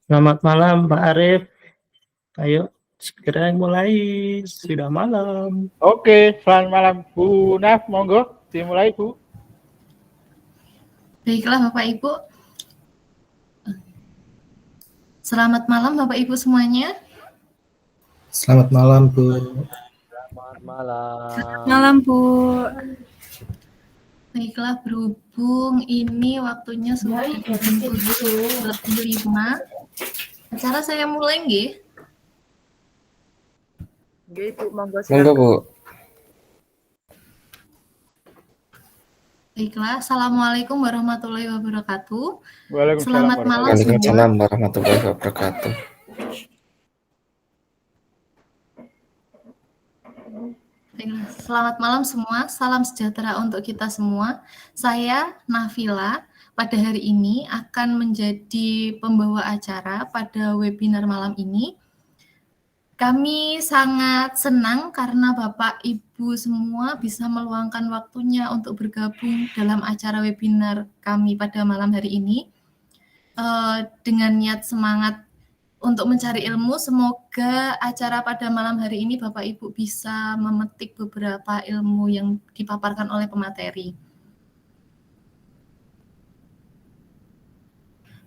Selamat malam Pak Arif. Ayo segera mulai, sudah malam. Oke, selamat malam Bu Naf, monggo dimulai Bu. Baiklah Bapak Ibu. Selamat malam Bapak Ibu semuanya. Selamat malam Bu. Selamat malam. Selamat malam Bu. Baiklah, berhubung ini waktunya sudah jam 7.45. Acara saya mulai nggih? Nggih Bu, monggo Monggo Bu. Baiklah, Assalamualaikum warahmatullahi wabarakatuh. Waalaikumsalam Selamat malam semua. Waalaikumsalam warahmatullahi wabarakatuh. Baiklah, selamat malam semua, salam sejahtera untuk kita semua. Saya Nafila, pada hari ini akan menjadi pembawa acara pada webinar malam ini. Kami sangat senang karena Bapak Ibu semua bisa meluangkan waktunya untuk bergabung dalam acara webinar kami pada malam hari ini. Dengan niat semangat untuk mencari ilmu, semoga acara pada malam hari ini Bapak Ibu bisa memetik beberapa ilmu yang dipaparkan oleh pemateri.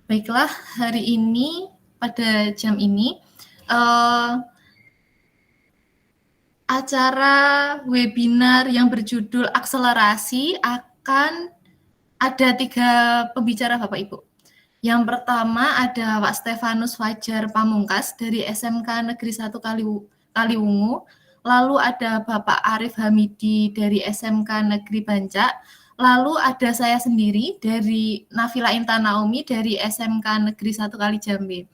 Baiklah, hari ini pada jam ini acara webinar yang berjudul akselerasi akan ada 3 pembicara Bapak Ibu. Yang pertama ada Pak Stefanus Fajar Pamungkas dari SMK Negeri 1 Kaliwungu. Lalu ada Bapak Arif Hamidi dari SMK Negeri Bancak. Lalu ada saya sendiri dari Nafila Intan Naomi dari SMK Negeri 1 Kalijambe.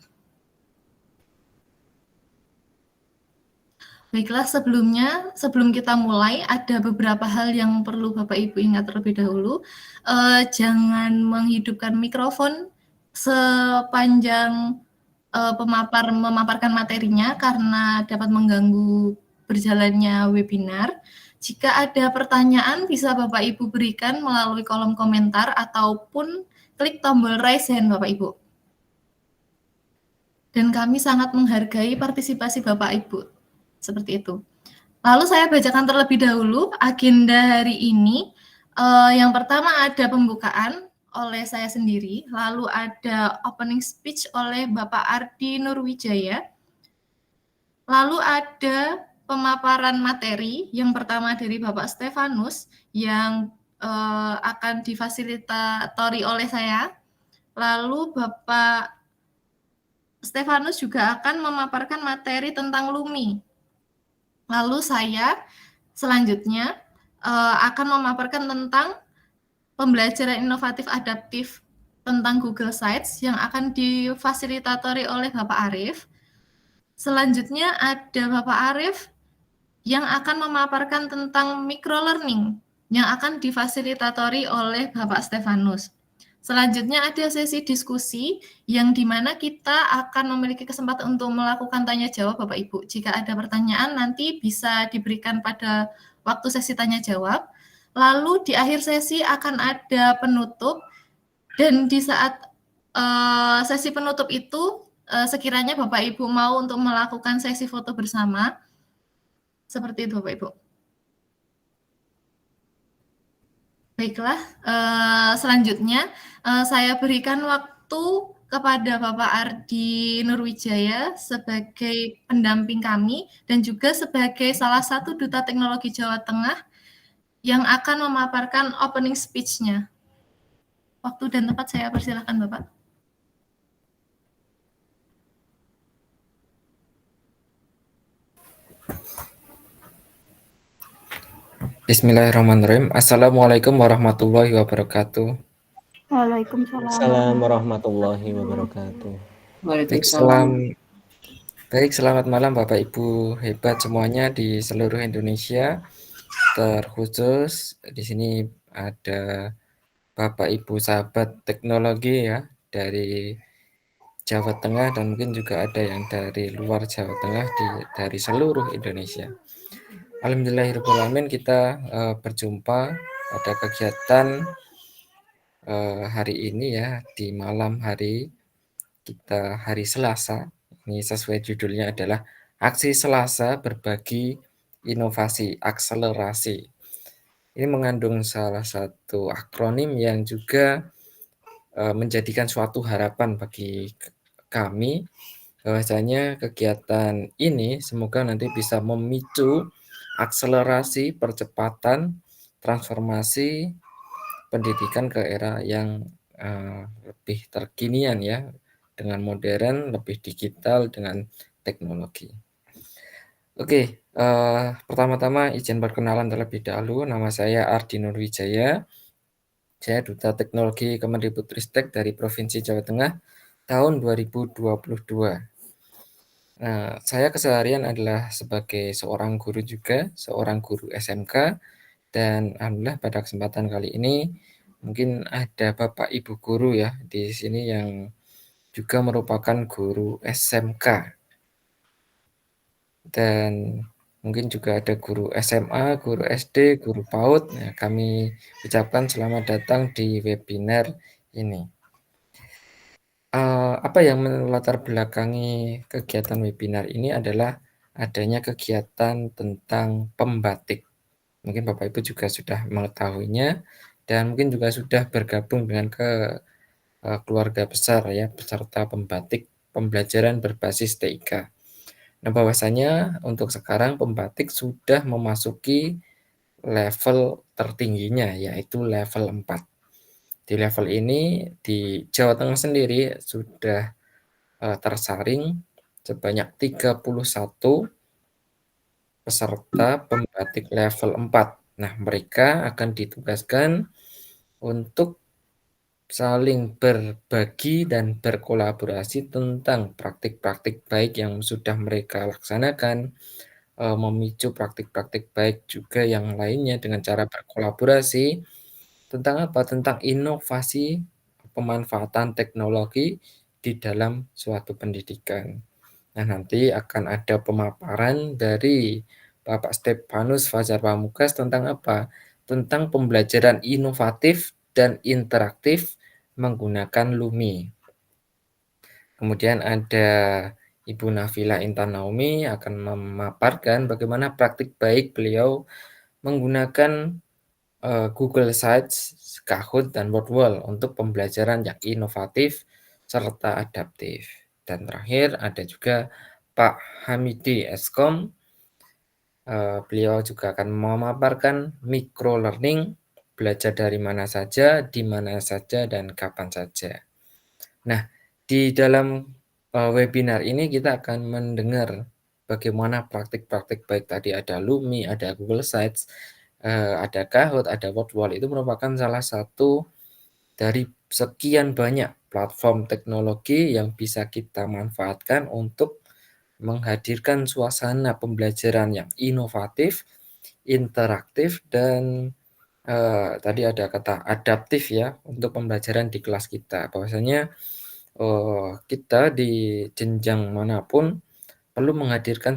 Baiklah, sebelum kita mulai, ada beberapa hal yang perlu Bapak Ibu ingat terlebih dahulu. Jangan menghidupkan mikrofon sepanjang memaparkan materinya karena dapat mengganggu berjalannya webinar. Jika ada pertanyaan, bisa Bapak Ibu berikan melalui kolom komentar ataupun klik tombol raise hand Bapak Ibu. Dan kami sangat menghargai partisipasi Bapak Ibu. Seperti itu. Lalu saya bacakan terlebih dahulu agenda hari ini. Yang pertama ada pembukaan oleh saya sendiri, lalu ada opening speech oleh Bapak Ardi Nurwijaya, lalu ada pemaparan materi yang pertama dari Bapak Stefanus yang akan difasilitatori oleh saya, lalu Bapak Stefanus juga akan memaparkan materi tentang LUMI. Lalu saya selanjutnya akan memaparkan tentang pembelajaran inovatif adaptif tentang Google Sites yang akan difasilitatori oleh Bapak Arif. Selanjutnya ada Bapak Arif yang akan memaparkan tentang microlearning yang akan difasilitatori oleh Bapak Stefanus. Selanjutnya ada sesi diskusi yang dimana kita akan memiliki kesempatan untuk melakukan tanya jawab Bapak Ibu. Jika ada pertanyaan nanti bisa diberikan pada waktu sesi tanya jawab. Lalu di akhir sesi akan ada penutup dan di saat sesi penutup itu sekiranya Bapak Ibu mau untuk melakukan sesi foto bersama. Seperti itu Bapak Ibu. Baiklah, selanjutnya saya berikan waktu kepada Bapak Ardi Nurwijaya sebagai pendamping kami dan juga sebagai salah satu Duta Teknologi Jawa Tengah yang akan memaparkan opening speech-nya. Waktu dan tempat saya persilahkan Bapak. Bismillahirrahmanirrahim. Assalamualaikum warahmatullahi wabarakatuh. Waalaikumsalam. Assalamualaikum warahmatullahi wabarakatuh. Baik, selamat malam Bapak Ibu hebat semuanya di seluruh Indonesia. Terkhusus di sini ada Bapak Ibu sahabat teknologi ya dari Jawa Tengah dan mungkin juga ada yang dari luar Jawa Tengah dari seluruh Indonesia. Alhamdulillahirrahmanirrahim kita berjumpa pada kegiatan hari ini ya di malam hari kita hari Selasa. Ini sesuai judulnya adalah Aksi Selasa Berbagi Inovasi Akselerasi. Ini mengandung salah satu akronim yang juga menjadikan suatu harapan bagi kami bahwasanya kegiatan ini semoga nanti bisa memicu akselerasi percepatan transformasi pendidikan ke era yang lebih terkinian ya, dengan modern, lebih digital, dengan teknologi. Oke, pertama-tama izin perkenalan terlebih dahulu. Nama saya Ardi Nurwijaya. Saya Duta Teknologi Kemendikbudristek dari Provinsi Jawa Tengah tahun 2022. Nah, saya keseharian adalah sebagai seorang guru juga, seorang guru SMK, dan alhamdulillah pada kesempatan kali ini mungkin ada Bapak Ibu guru ya di sini yang juga merupakan guru SMK. Dan mungkin juga ada guru SMA, guru SD, guru PAUD. Nah, kami ucapkan selamat datang di webinar ini. Apa yang melatar belakangi kegiatan webinar ini adalah adanya kegiatan tentang pembatik. Mungkin Bapak Ibu juga sudah mengetahuinya dan mungkin juga sudah bergabung dengan keluarga besar ya peserta pembatik pembelajaran berbasis TIK. Nah, bahwasanya untuk sekarang pembatik sudah memasuki level tertingginya yaitu level 4. Di level ini di Jawa Tengah sendiri sudah tersaring sebanyak 31 peserta pembatik level 4. Nah, mereka akan ditugaskan untuk saling berbagi dan berkolaborasi tentang praktik-praktik baik yang sudah mereka laksanakan, memicu praktik-praktik baik juga yang lainnya dengan cara berkolaborasi. Tentang apa? Tentang inovasi pemanfaatan teknologi di dalam suatu pendidikan. Nah, nanti akan ada pemaparan dari Bapak Stefanus Fajar Pamungkas tentang apa? Tentang pembelajaran inovatif dan interaktif menggunakan Lumi. Kemudian ada Ibu Nafila Intan Naomi akan memaparkan bagaimana praktik baik beliau menggunakan Google Sites, Kahoot, dan WordWall untuk pembelajaran yang inovatif serta adaptif. Dan terakhir ada juga Pak Hamidi Eskom. Beliau juga akan memaparkan micro learning, belajar dari mana saja, di mana saja, dan kapan saja. Nah, di dalam webinar ini kita akan mendengar bagaimana praktik-praktik baik tadi ada Lumi, ada Google Sites, ada Kahoot, ada WordWall. Itu merupakan salah satu dari sekian banyak platform teknologi yang bisa kita manfaatkan untuk menghadirkan suasana pembelajaran yang inovatif, interaktif, dan tadi ada kata adaptif ya untuk pembelajaran di kelas kita. Bahwasanya kita di jenjang manapun perlu menghadirkan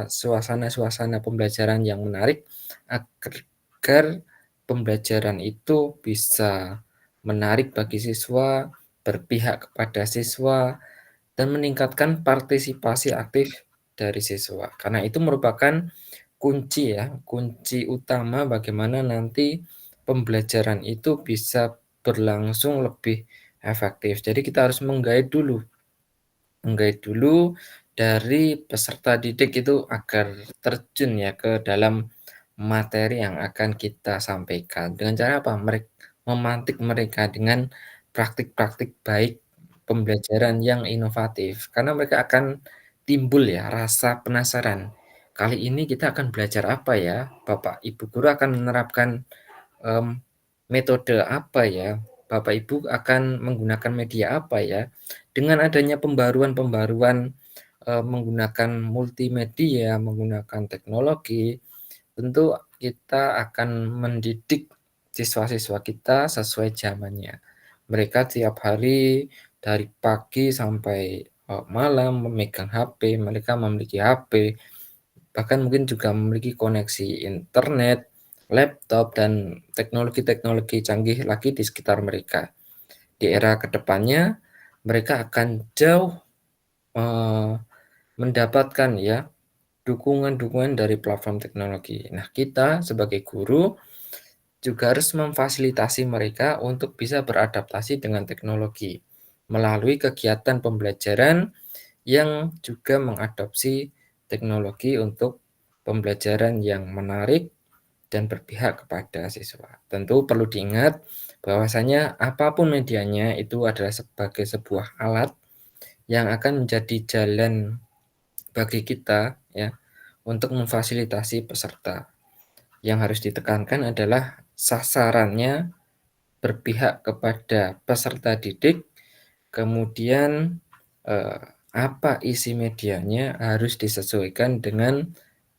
suasana-suasana pembelajaran yang menarik agar pembelajaran itu bisa menarik bagi siswa, berpihak kepada siswa, dan meningkatkan partisipasi aktif dari siswa. Karena itu merupakan kunci ya, kunci utama bagaimana nanti pembelajaran itu bisa berlangsung lebih efektif. Jadi kita harus menggait dulu dari peserta didik itu agar terjun ya ke dalam materi yang akan kita sampaikan. Dengan cara apa? Memantik mereka dengan praktik-praktik baik pembelajaran yang inovatif. Karena mereka akan timbul ya rasa penasaran. Kali ini kita akan belajar apa ya? Bapak Ibu guru akan menerapkan metode apa ya? Bapak Ibu akan menggunakan media apa ya? Dengan adanya pembaruan-pembaruan menggunakan multimedia, menggunakan teknologi, tentu kita akan mendidik siswa-siswa kita sesuai zamannya. Mereka tiap hari dari pagi sampai malam memegang HP, mereka memiliki HP, bahkan mungkin juga memiliki koneksi internet, laptop, dan teknologi-teknologi canggih lagi di sekitar mereka. Di era kedepannya, mereka akan jauh mendapatkan ya dukungan-dukungan dari platform teknologi. Nah, kita sebagai guru juga harus memfasilitasi mereka untuk bisa beradaptasi dengan teknologi melalui kegiatan pembelajaran yang juga mengadopsi teknologi untuk pembelajaran yang menarik dan berpihak kepada siswa. Tentu perlu diingat bahwasanya apapun medianya itu adalah sebagai sebuah alat yang akan menjadi jalan bagi kita ya untuk memfasilitasi peserta. Yang harus ditekankan adalah sasarannya berpihak kepada peserta didik, kemudian apa isi medianya harus disesuaikan dengan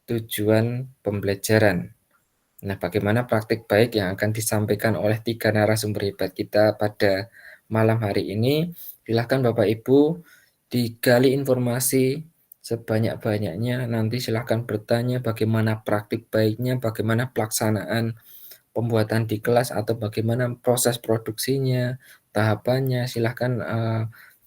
tujuan pembelajaran. Nah, bagaimana praktik baik yang akan disampaikan oleh 3 narasumber hebat kita pada malam hari ini? Silakan Bapak Ibu digali informasi sebanyak-banyaknya. Nanti silakan bertanya bagaimana praktik baiknya, bagaimana pelaksanaan pembuatan di kelas atau bagaimana proses produksinya, tahapannya. Silakan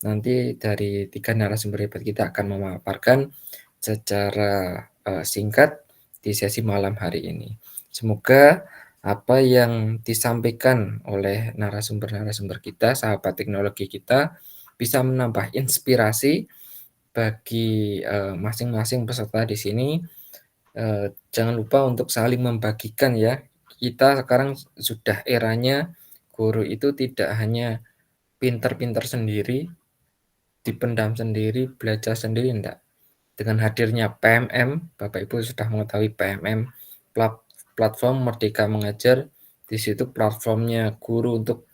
nanti dari 3 narasumber hebat kita akan memaparkan secara singkat di sesi malam hari ini. Semoga apa yang disampaikan oleh narasumber-narasumber kita, sahabat teknologi kita, bisa menambah inspirasi bagi masing-masing peserta di sini. Jangan lupa untuk saling membagikan ya. Kita sekarang sudah eranya guru itu tidak hanya pinter-pinter sendiri, dipendam sendiri, belajar sendiri, enggak. Dengan hadirnya PMM, Bapak Ibu sudah mengetahui PMM, platform Merdeka Mengajar. Di situ platformnya guru untuk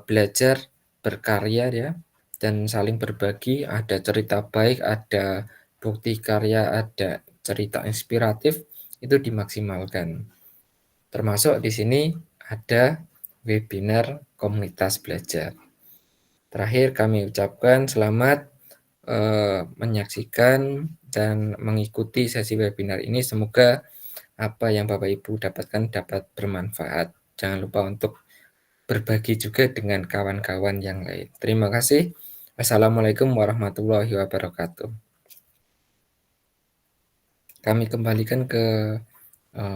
belajar, berkarya ya, dan saling berbagi. Ada cerita baik, ada bukti karya, ada cerita inspiratif, itu dimaksimalkan. Termasuk di sini ada webinar komunitas belajar. Terakhir kami ucapkan selamat menyaksikan dan mengikuti sesi webinar ini. Semoga apa yang Bapak Ibu dapatkan dapat bermanfaat. Jangan lupa untuk berbagi juga dengan kawan-kawan yang lain. Terima kasih. Wassalamualaikum warahmatullahi wabarakatuh. Kami kembalikan ke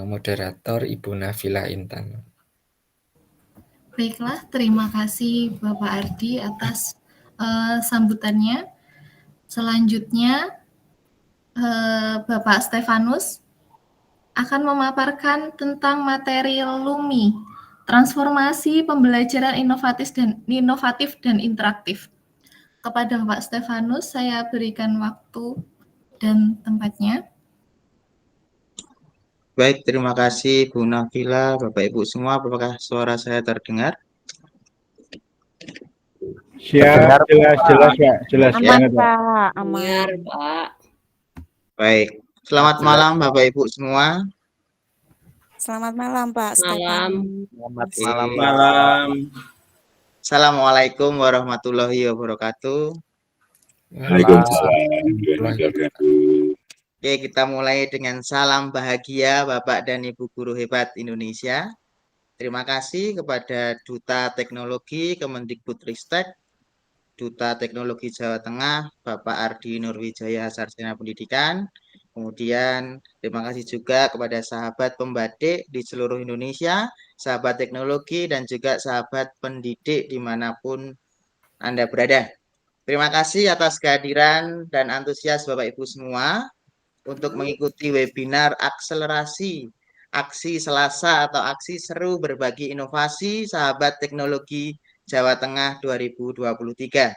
moderator Ibu Nafila Intan. Baiklah, terima kasih Bapak Ardi atas sambutannya. Selanjutnya, Bapak Stefanus akan memaparkan tentang materi LUMI, transformasi pembelajaran inovatif dan interaktif. Kepada Bapak Stefanus, saya berikan waktu dan tempatnya. Baik, terima kasih Bu Nafila, Bapak Ibu semua. Apakah suara saya terdengar? Siap, jelas Pak. Jelas banget Pak. Pak, aman. Pak. Baik, selamat malam Bapak Ibu semua. Selamat malam Pak Malam. Selamat Oke. malam, Pak. Malam. Assalamualaikum warahmatullahi wabarakatuh. Oke, kita mulai dengan salam bahagia Bapak dan Ibu Guru Hebat Indonesia. Terima kasih kepada Duta Teknologi Kemendikbudristek, Duta Teknologi Jawa Tengah, Bapak Ardi Nurwijaya Sarjana Pendidikan. Kemudian terima kasih juga kepada sahabat pembadik di seluruh Indonesia, sahabat teknologi, dan juga sahabat pendidik dimanapun Anda berada. Terima kasih atas kehadiran dan antusias Bapak Ibu semua untuk mengikuti webinar akselerasi aksi Selasa atau aksi seru berbagi inovasi sahabat teknologi Jawa Tengah 2023.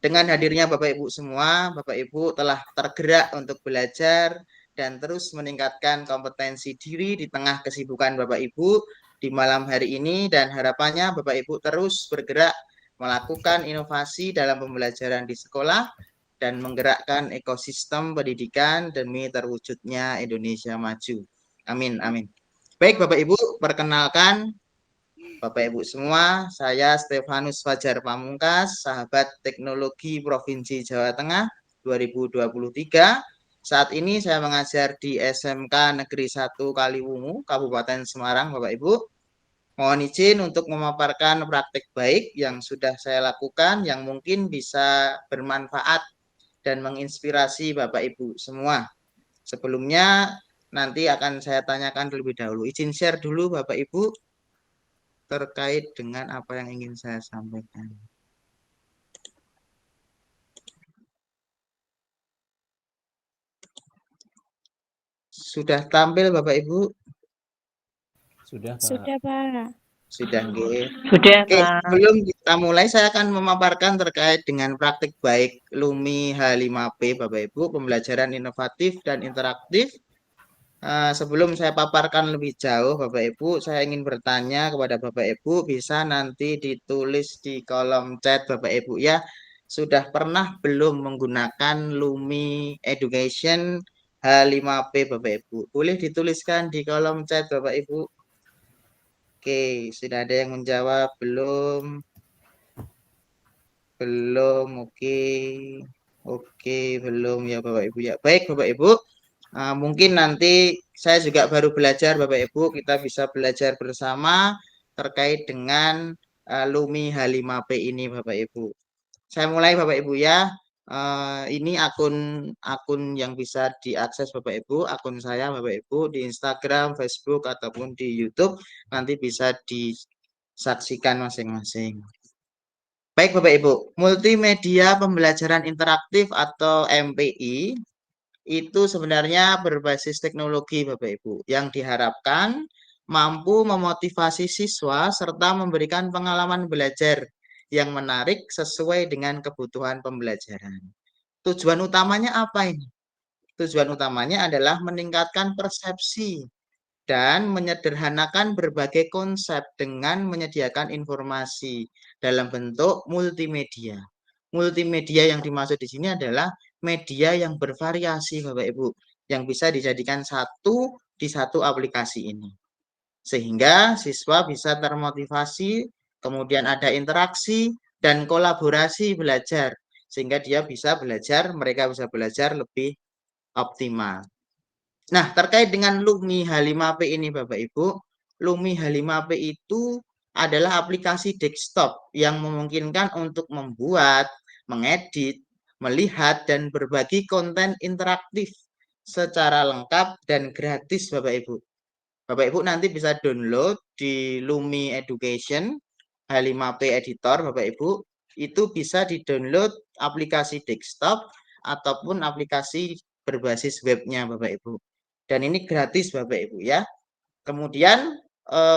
Dengan hadirnya Bapak Ibu semua, Bapak Ibu telah tergerak untuk belajar dan terus meningkatkan kompetensi diri di tengah kesibukan Bapak Ibu di malam hari ini, dan harapannya Bapak Ibu terus bergerak melakukan inovasi dalam pembelajaran di sekolah dan menggerakkan ekosistem pendidikan demi terwujudnya Indonesia maju. Amin, amin. Baik Bapak Ibu, perkenalkan Bapak Ibu semua, saya Stefanus Fajar Pamungkas, sahabat teknologi Provinsi Jawa Tengah 2023. Saat ini saya mengajar di SMK Negeri 1 Kaliwungu, Kabupaten Semarang, Bapak Ibu. Mohon izin untuk memaparkan praktik baik yang sudah saya lakukan yang mungkin bisa bermanfaat dan menginspirasi Bapak Ibu semua. Sebelumnya nanti akan saya tanyakan terlebih dahulu. Izin share dulu Bapak Ibu terkait dengan apa yang ingin saya sampaikan. Sudah tampil Bapak Ibu? Sudah, Pak. Sudah, Pak. Sudah, nggih. Sudah, Oke, Pak. sebelum kita mulai saya akan memaparkan terkait dengan praktik baik LUMI H5P Bapak Ibu, pembelajaran inovatif dan interaktif. Sebelum saya paparkan lebih jauh Bapak Ibu, saya ingin bertanya kepada Bapak Ibu, bisa nanti ditulis di kolom chat Bapak Ibu ya. Sudah pernah belum menggunakan LUMI Education H5P Bapak Ibu? Boleh dituliskan di kolom chat Bapak Ibu. Oke, sudah ada yang menjawab belum? Belum, oke. Oke, belum ya Bapak Ibu ya. Baik Bapak Ibu, mungkin nanti saya juga baru belajar Bapak Ibu, kita bisa belajar bersama terkait dengan LUMI H5P ini Bapak Ibu. Saya mulai Bapak Ibu ya. Ini akun yang bisa diakses Bapak Ibu, akun saya Bapak Ibu di Instagram, Facebook ataupun di YouTube, nanti bisa disaksikan masing-masing. Baik Bapak Ibu, multimedia pembelajaran interaktif atau MPI itu sebenarnya berbasis teknologi Bapak Ibu yang diharapkan mampu memotivasi siswa serta memberikan pengalaman belajar yang menarik sesuai dengan kebutuhan pembelajaran. Tujuan utamanya apa ini? Tujuan utamanya adalah meningkatkan persepsi dan menyederhanakan berbagai konsep dengan menyediakan informasi dalam bentuk multimedia. Multimedia yang dimaksud di sini adalah media yang bervariasi Bapak Ibu, yang bisa dijadikan di satu aplikasi ini. Sehingga siswa bisa termotivasi, kemudian ada interaksi dan kolaborasi belajar, sehingga mereka bisa belajar lebih optimal. Nah, terkait dengan LUMI H5P ini Bapak Ibu, LUMI H5P itu adalah aplikasi desktop yang memungkinkan untuk membuat, mengedit, melihat, dan berbagi konten interaktif secara lengkap dan gratis Bapak Ibu. Bapak Ibu nanti bisa download di LUMI Education H5P Editor Bapak Ibu, itu bisa di-download aplikasi desktop ataupun aplikasi berbasis webnya Bapak Ibu. Dan ini gratis Bapak Ibu ya. Kemudian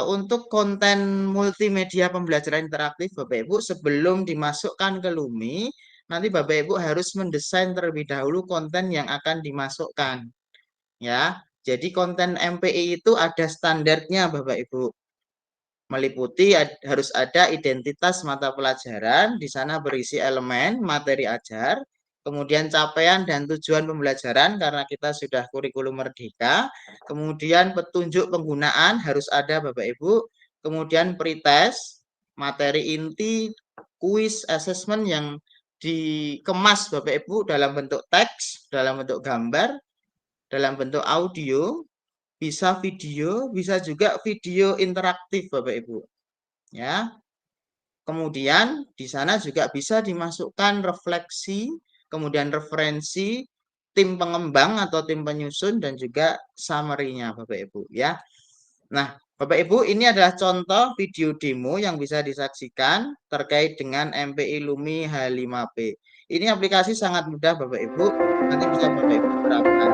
untuk konten multimedia pembelajaran interaktif Bapak Ibu, sebelum dimasukkan ke LUMI, nanti Bapak Ibu harus mendesain terlebih dahulu konten yang akan dimasukkan. Ya, jadi konten MPI itu ada standarnya Bapak Ibu. Meliputi harus ada identitas mata pelajaran, di sana berisi elemen materi ajar, kemudian capaian dan tujuan pembelajaran karena kita sudah kurikulum merdeka, kemudian petunjuk penggunaan harus ada Bapak Ibu, kemudian pretest, materi inti, kuis, assessment yang dikemas Bapak Ibu dalam bentuk teks, dalam bentuk gambar, dalam bentuk audio, bisa video, bisa juga video interaktif Bapak Ibu. Ya. Kemudian di sana juga bisa dimasukkan refleksi, kemudian referensi, tim pengembang atau tim penyusun dan juga summary-nya Bapak Ibu ya. Nah, Bapak Ibu, ini adalah contoh video demo yang bisa disaksikan terkait dengan MPI LUMI H5P. Ini aplikasi sangat mudah Bapak Ibu, nanti bisa Bapak Ibu terapkan.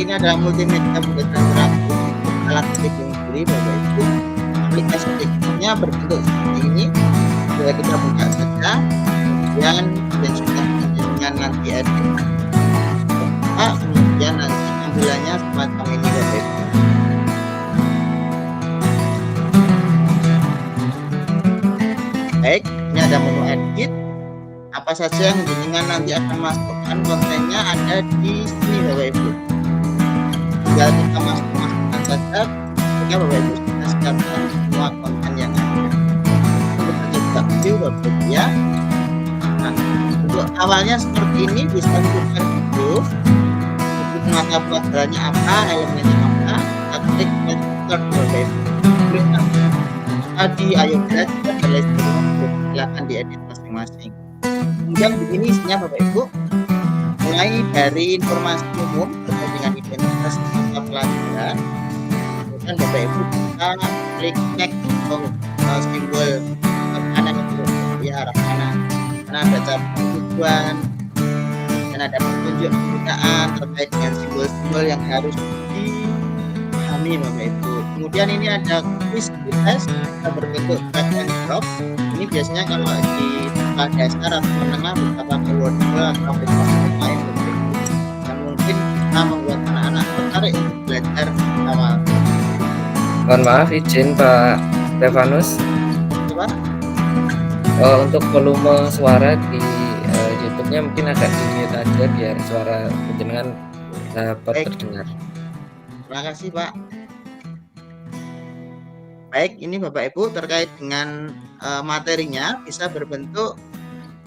Ini adalah multimedia pembelajaran interaktif alat ketik sendiri Bapak Ibu. Aplikasi tekniknya berbentuk seperti ini. Jadi kita buka saja, kemudian sudah dengan nanti edit, kemudian nanti tampilannya semacam ini Bapak Ibu. Baik, ini ada menu edit. Apa saja yang jenengan nanti akan masukkan kontennya ada di sini Bapak Ibu. Tinggal kita masukkan saja, sehingga Bapak Ibu sudah siapkan semua konten yang ada. Kita coba view Bapak Ibu ya. Nah, untuk awalnya seperti ini bisa buka dulu. Untuk mata pelajarannya apa, elemennya apa, kita klik start Bapak Ibu. Klik tadi ayo belajar dan lain sebagainya, silakan diedit masing-masing. Kemudian begini isinya Bapak Ibu, mulai dari informasi umum terkait dengan identitas peserta pelajaran. Kemudian Bapak Ibu bisa klik next atau simbol ke kanan itu ya, arah kanan. Karena ada cabang tujuan dan ada petunjuk penggunaan terkait dengan simbol-simbol yang harus dipahami Bapak Ibu. Kemudian ini ada quiz test yang berbentuk drag and drop. Ini biasanya kalau di sekolah dasar atau menengah bisa pakai Wordle atau aplikasi lain Bapak Ibu, yang mungkin bisa membuat anak-anak tertarik untuk belajar awal. Mohon maaf izin Pak Stefanus. Coba. Untuk volume suara di YouTube-nya mungkin agak di-mute aja biar suara penjenengan dapat Baik. terdengar. Terima kasih Pak. Baik, ini Bapak Ibu terkait dengan materinya bisa berbentuk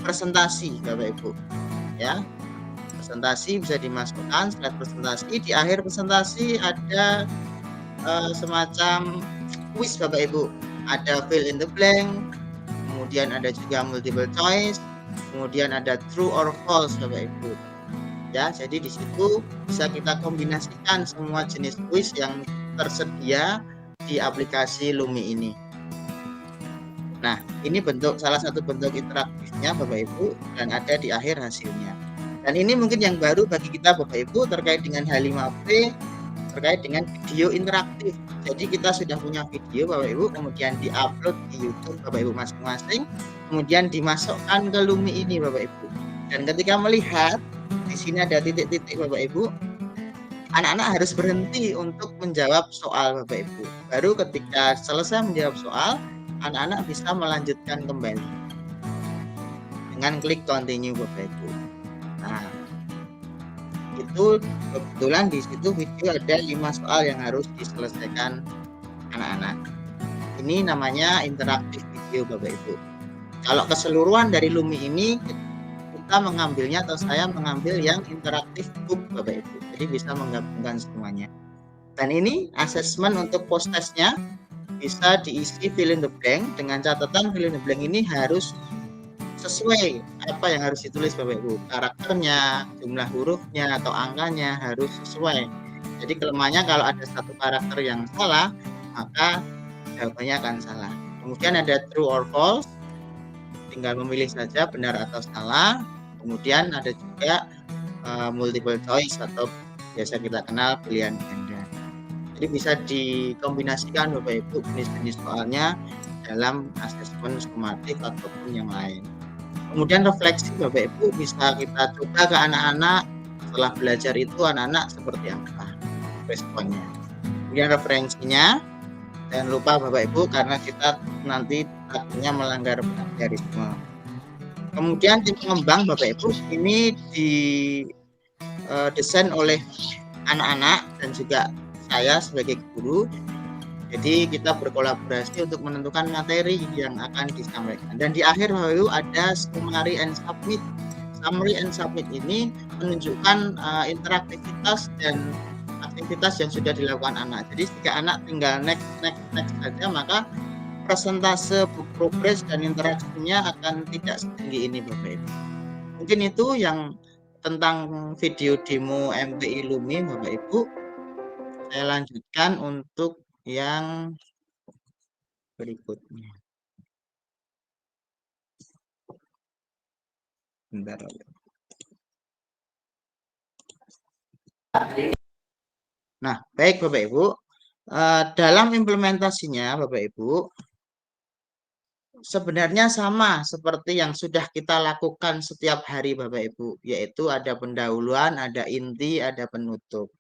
presentasi Bapak Ibu. Ya, presentasi bisa dimasukkan slide presentasi. Di akhir presentasi ada semacam quiz Bapak Ibu. Ada fill in the blank, kemudian ada juga multiple choice, kemudian ada true or false Bapak Ibu. Ya, jadi di situ bisa kita kombinasikan semua jenis quiz yang tersedia di aplikasi Lumi ini. Nah, ini salah satu bentuk interaktifnya Bapak Ibu dan ada di akhir hasilnya. Dan ini mungkin yang baru bagi kita Bapak Ibu terkait dengan H5P, terkait dengan video interaktif. Jadi kita sudah punya video Bapak Ibu, kemudian diupload di YouTube Bapak Ibu masing-masing, kemudian dimasukkan ke Lumi ini Bapak Ibu. Dan ketika melihat di sini ada titik-titik Bapak Ibu, anak-anak harus berhenti untuk menjawab soal Bapak Ibu. Baru ketika selesai menjawab soal, anak-anak bisa melanjutkan kembali dengan klik continue Bapak Ibu. Nah, itu kebetulan di situ video ada 5 soal yang harus diselesaikan anak-anak. Ini namanya interaktif video Bapak Ibu. Kalau keseluruhan dari Lumi ini kita mengambilnya atau saya mengambil yang interaktif book Bapak Ibu. Jadi bisa menggabungkan semuanya. Dan ini asesmen untuk post testnya bisa diisi fill in the blank dengan catatan fill in the blank ini harus sesuai apa yang harus ditulis Bapak Ibu. Karakternya, jumlah hurufnya atau angkanya harus sesuai. Jadi kelemahannya kalau ada satu karakter yang salah, maka jawabannya akan salah. Kemudian ada true or false, tinggal memilih saja benar atau salah. Kemudian ada juga multiple choice atau biasa kita kenal pilihan ganda. Jadi bisa dikombinasikan Bapak Ibu jenis-jenis soalnya dalam asesmen sumatif ataupun yang lain. Kemudian refleksi Bapak Ibu bisa kita coba ke anak-anak setelah belajar itu anak-anak seperti apa responnya. Kemudian referensinya, jangan lupa Bapak Ibu karena kita nanti takutnya melanggar plagiarisme. Kemudian tim pengembang Bapak Ibu ini didesain oleh anak-anak dan juga saya sebagai guru. Jadi kita berkolaborasi untuk menentukan materi yang akan disampaikan. Dan di akhir Bapak Ibu ada summary and submit. Summary and submit ini menunjukkan interaktivitas dan aktivitas yang sudah dilakukan anak. Jadi jika anak tinggal next saja, maka persentase progres dan interaksinya akan tidak setinggi ini Bapak Ibu. Mungkin itu yang tentang video demo MPI Lumi Bapak Ibu. Saya lanjutkan untuk yang berikutnya. Bentar. Nah, baik Bapak Ibu. Dalam implementasinya Bapak Ibu, sebenarnya sama seperti yang sudah kita lakukan setiap hari Bapak Ibu, yaitu ada pendahuluan, ada inti, ada penutup.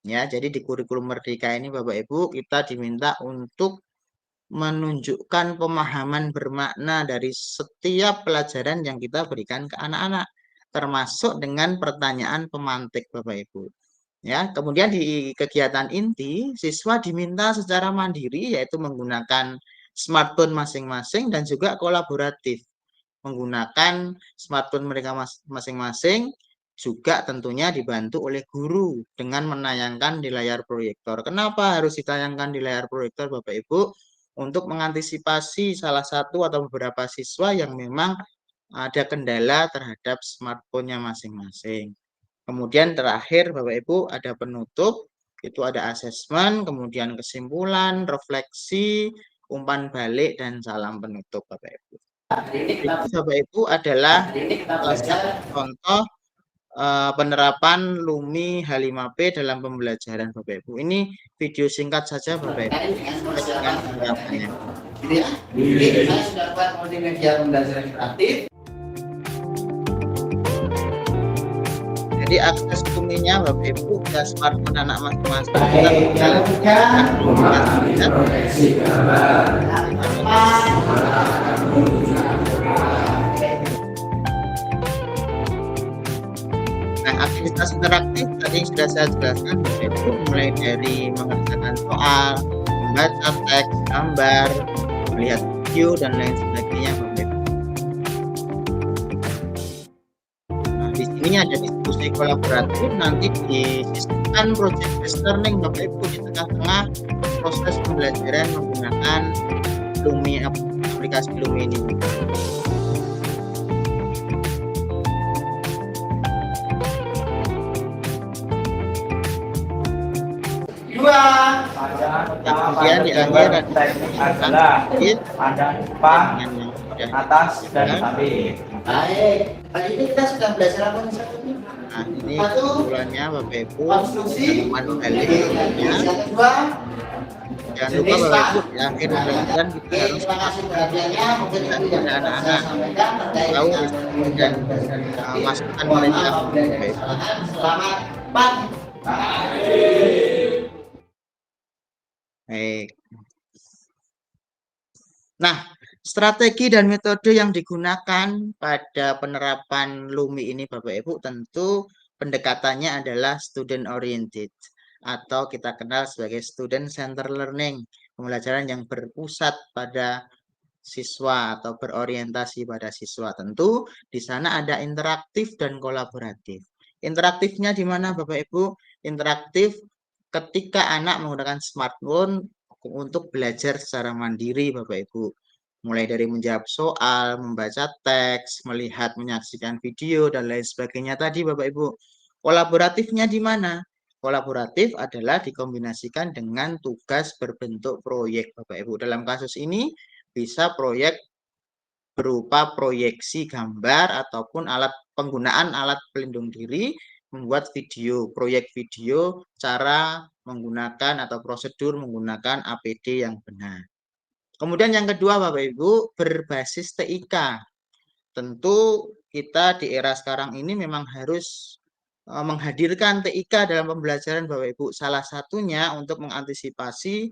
Ya, jadi di kurikulum Merdeka ini Bapak Ibu kita diminta untuk menunjukkan pemahaman bermakna dari setiap pelajaran yang kita berikan ke anak-anak, termasuk dengan pertanyaan pemantik Bapak Ibu. Ya, kemudian di kegiatan inti, siswa diminta secara mandiri yaitu menggunakan smartphone masing-masing dan juga kolaboratif. Menggunakan smartphone mereka masing-masing juga tentunya dibantu oleh guru dengan menayangkan di layar proyektor. Kenapa harus ditayangkan di layar proyektor, Bapak Ibu? Untuk mengantisipasi salah satu atau beberapa siswa yang memang ada kendala terhadap smartphone-nya masing-masing. Kemudian terakhir Bapak Ibu ada penutup, itu ada asesmen, kemudian kesimpulan, refleksi, umpan balik, dan salam penutup Bapak Ibu. Itu Bapak Ibu adalah contoh penerapan LUMI H5P dalam pembelajaran Bapak Ibu. Ini video singkat saja Bapak Ibu. Dengan penerapannya. Jadi saya sudah buat multimedia pembelajaran interaktif. Jadi akses LUMI-nya Bapak Ibu ke smartphone anak masing-masing. Nah, aktivitas interaktif tadi sudah saya jelaskan Bapak Ibu, mulai dari mengerjakan soal, membaca teks, gambar, melihat video dan lain sebagainya Bapak Ibu. Di sini ada diskusi kolaboratif, nanti disisipkan project based learning Bapak Ibu di tengah-tengah proses pembelajaran menggunakan LUMI, aplikasi LUMI ini. Kemudian di akhir adalah pada depan, atas dan samping. Baik, kali ini kita sudah belajar apa nih? Nah, ini kesimpulannya Bapak Ibu, teman balik ya. Jangan lupa Bapak Ibu, di akhir pembelajaran kita harus kepada anak-anak tahu dan masukan mereka. Selamat pagi. Baik. Nah, strategi dan metode yang digunakan pada penerapan LUMI ini Bapak Ibu tentu pendekatannya adalah student oriented atau kita kenal sebagai student center learning, pembelajaran yang berpusat pada siswa atau berorientasi pada siswa. Tentu di sana ada interaktif dan kolaboratif. Interaktifnya di mana Bapak Ibu? Interaktif ketika anak menggunakan smartphone untuk belajar secara mandiri Bapak Ibu. Mulai dari menjawab soal, membaca teks, melihat, menyaksikan video, dan lain sebagainya tadi Bapak Ibu. Kolaboratifnya di mana? Kolaboratif adalah dikombinasikan dengan tugas berbentuk proyek Bapak Ibu. Dalam kasus ini bisa proyek berupa proyeksi gambar ataupun penggunaan alat pelindung diri, membuat video, proyek video, cara menggunakan atau prosedur menggunakan APD yang benar. Kemudian yang kedua Bapak Ibu, berbasis TIK. Tentu kita di era sekarang ini memang harus menghadirkan TIK dalam pembelajaran Bapak Ibu. Salah satunya untuk mengantisipasi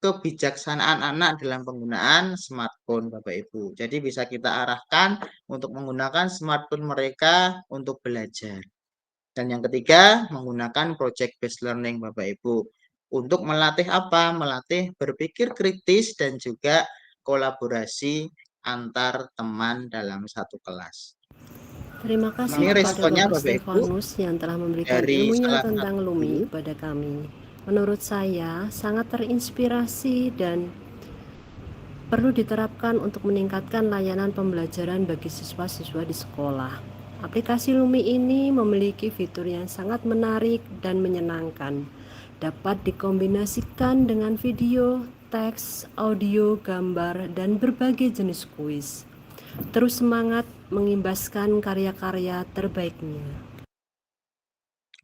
kebijaksanaan anak dalam penggunaan smartphone Bapak Ibu. Jadi bisa kita arahkan untuk menggunakan smartphone mereka untuk belajar. Dan yang ketiga, menggunakan project based learning Bapak Ibu. Untuk melatih apa? Melatih berpikir kritis dan juga kolaborasi antar teman dalam satu kelas. Terima kasih Ini responnya kepada Bapak Ibu yang telah memberikan ilmunya tentang LUMI pada kami. Menurut saya sangat terinspirasi dan perlu diterapkan untuk meningkatkan layanan pembelajaran bagi siswa-siswa di sekolah. Aplikasi LUMI ini memiliki fitur yang sangat menarik dan menyenangkan. Dapat dikombinasikan dengan video, teks, audio, gambar, dan berbagai jenis kuis. Terus semangat mengimbaskan karya-karya terbaiknya.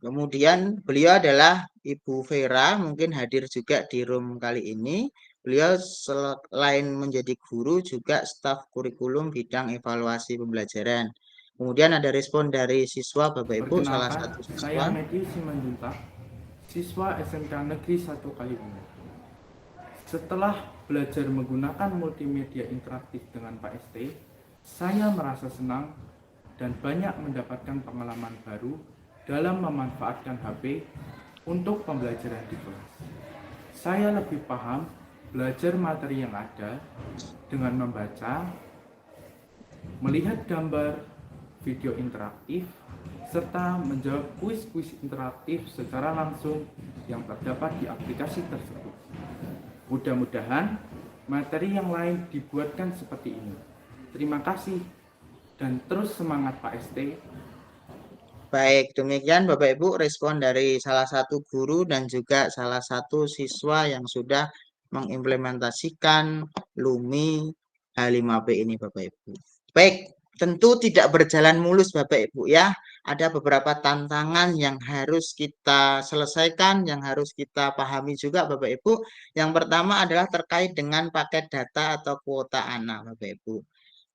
Kemudian beliau adalah Ibu Vera, mungkin hadir juga di room kali ini. Beliau selain menjadi guru juga staf kurikulum bidang evaluasi pembelajaran. Kemudian ada respon dari siswa Bapak Ibu, salah satu siswa. Saya Matthew Simanjuntak, siswa SMK Negeri 1 Kaliungu. Setelah belajar menggunakan multimedia interaktif dengan Pak ST, saya merasa senang dan banyak mendapatkan pengalaman baru dalam memanfaatkan HP untuk pembelajaran di kelas. Saya lebih paham belajar materi yang ada dengan membaca, melihat gambar, video interaktif, serta menjawab kuis-kuis interaktif secara langsung yang terdapat di aplikasi tersebut. Mudah-mudahan materi yang lain dibuatkan seperti ini. Terima kasih dan terus semangat Pak ST. Baik, demikian Bapak Ibu respon dari salah satu guru dan juga salah satu siswa yang sudah mengimplementasikan LUMI H5P ini Bapak Ibu. Baik, tentu tidak berjalan mulus Bapak Ibu ya. Ada beberapa tantangan yang harus kita selesaikan, yang harus kita pahami juga Bapak Ibu. Yang pertama adalah terkait dengan paket data atau kuota anak Bapak Ibu.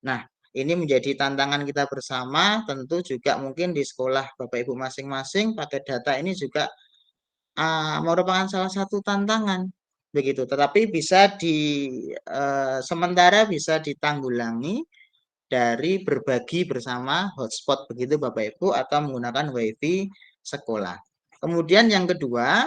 Nah, ini menjadi tantangan kita bersama, tentu juga mungkin di sekolah Bapak Ibu masing-masing paket data ini juga merupakan salah satu tantangan begitu. Tetapi bisa sementara bisa ditanggulangi dari berbagi bersama hotspot begitu Bapak Ibu atau menggunakan WiFi sekolah. Kemudian yang kedua,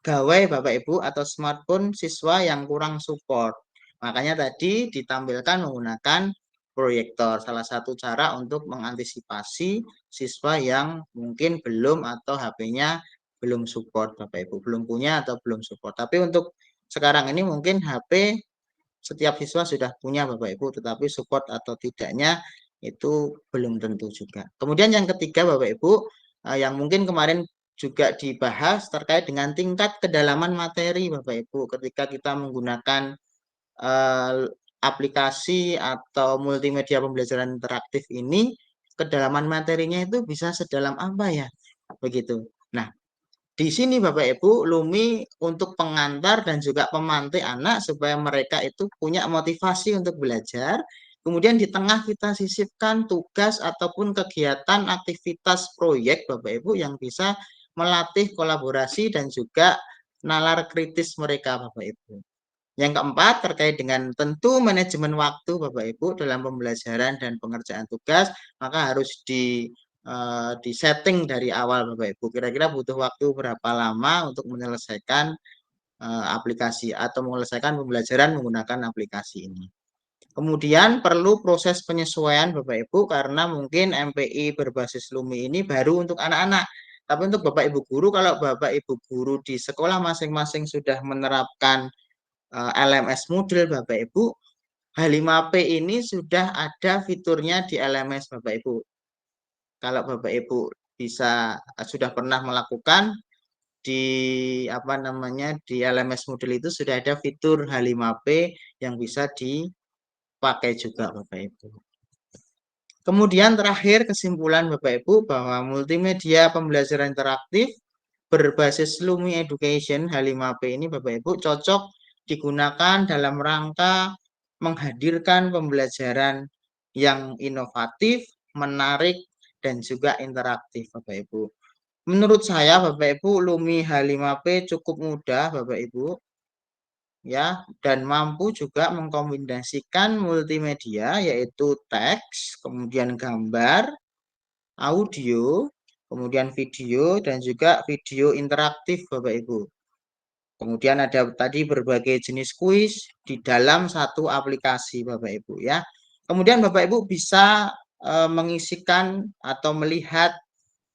gawai Bapak Ibu atau smartphone siswa yang kurang support. Makanya tadi ditampilkan menggunakan proyektor, salah satu cara untuk mengantisipasi siswa yang mungkin belum atau HP-nya belum support Bapak Ibu, belum punya atau belum support. Tapi untuk sekarang ini mungkin HP setiap siswa sudah punya Bapak Ibu, tetapi support atau tidaknya itu belum tentu juga. Kemudian yang ketiga Bapak Ibu, yang mungkin kemarin juga dibahas terkait dengan tingkat kedalaman materi Bapak Ibu ketika kita menggunakan aplikasi atau multimedia pembelajaran interaktif ini, kedalaman materinya itu bisa sedalam apa ya begitu. Nah, di sini Bapak Ibu LUMI untuk pengantar dan juga pemantik anak supaya mereka itu punya motivasi untuk belajar. Kemudian di tengah kita sisipkan tugas ataupun kegiatan aktivitas proyek Bapak Ibu yang bisa melatih kolaborasi dan juga nalar kritis mereka Bapak Ibu. Yang keempat terkait dengan tentu manajemen waktu Bapak Ibu dalam pembelajaran dan pengerjaan tugas, maka harus disetting dari awal Bapak Ibu. Kira-kira butuh waktu berapa lama untuk menyelesaikan aplikasi atau menyelesaikan pembelajaran menggunakan aplikasi ini. Kemudian perlu proses penyesuaian Bapak Ibu karena mungkin MPI berbasis LUMI ini baru untuk anak-anak. Tapi untuk Bapak Ibu guru, kalau Bapak Ibu guru di sekolah masing-masing sudah menerapkan LMS Moodle Bapak Ibu, H5P ini sudah ada fiturnya di LMS Bapak Ibu. Kalau Bapak Ibu sudah pernah melakukan di di LMS Moodle itu sudah ada fitur H5P yang bisa dipakai juga Bapak Ibu. Kemudian terakhir kesimpulan Bapak Ibu bahwa multimedia pembelajaran interaktif berbasis LUMI Education H5P ini Bapak Ibu cocok digunakan dalam rangka menghadirkan pembelajaran yang inovatif, menarik, dan juga interaktif Bapak Ibu. Menurut saya Bapak Ibu LUMI H5P cukup mudah Bapak Ibu ya, dan mampu juga mengkombinasikan multimedia yaitu teks, kemudian gambar, audio, kemudian video dan juga video interaktif Bapak Ibu. Kemudian ada tadi berbagai jenis kuis di dalam satu aplikasi Bapak Ibu ya. Kemudian Bapak Ibu bisa mengisikan atau melihat,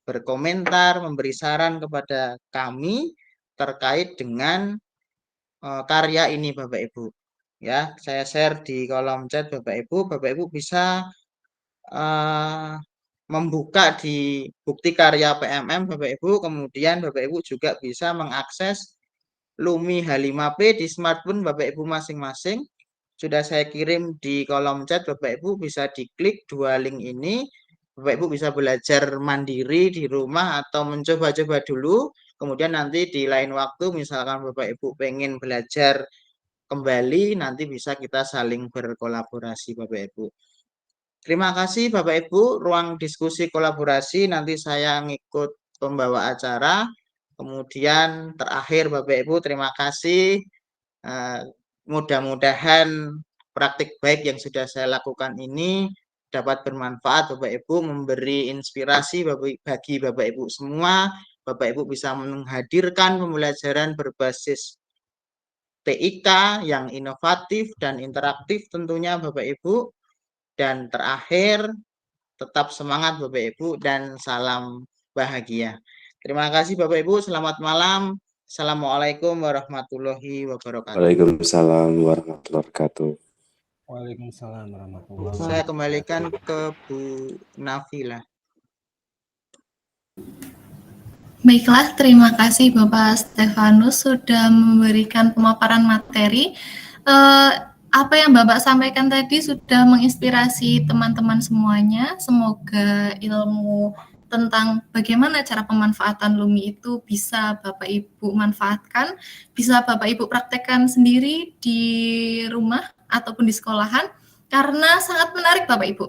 berkomentar, memberi saran kepada kami terkait dengan karya ini Bapak Ibu. Ya, saya share di kolom chat Bapak Ibu. Bapak Ibu bisa membuka di bukti karya PMM Bapak Ibu. Kemudian Bapak Ibu juga bisa mengakses LUMI H5P di smartphone Bapak Ibu masing-masing. Sudah saya kirim di kolom chat Bapak Ibu, bisa diklik dua link ini. Bapak Ibu bisa belajar mandiri di rumah atau mencoba-coba dulu. Kemudian nanti di lain waktu misalkan Bapak Ibu pengen belajar kembali, nanti bisa kita saling berkolaborasi Bapak Ibu. Terima kasih Bapak Ibu, ruang diskusi kolaborasi nanti saya ngikut pembawa acara. Kemudian terakhir Bapak Ibu terima kasih, mudah-mudahan praktik baik yang sudah saya lakukan ini dapat bermanfaat Bapak Ibu, memberi inspirasi bagi Bapak Ibu semua. Bapak Ibu bisa menghadirkan pembelajaran berbasis TIK yang inovatif dan interaktif tentunya Bapak Ibu. Dan terakhir, tetap semangat Bapak Ibu dan salam bahagia. Terima kasih Bapak Ibu, selamat malam. Assalamualaikum warahmatullahi wabarakatuh. Waalaikumsalam warahmatullahi wabarakatuh. Waalaikumsalam warahmatullahi Saya wabarakatuh. kembalikan ke Bu Nafila. Baiklah, terima kasih Bapak Stefanus sudah memberikan pemaparan materi. Apa yang Bapak sampaikan tadi sudah menginspirasi teman-teman semuanya. Semoga ilmu tentang bagaimana cara pemanfaatan LUMI itu bisa Bapak Ibu manfaatkan, bisa Bapak Ibu praktekkan sendiri di rumah ataupun di sekolahan, karena sangat menarik Bapak Ibu.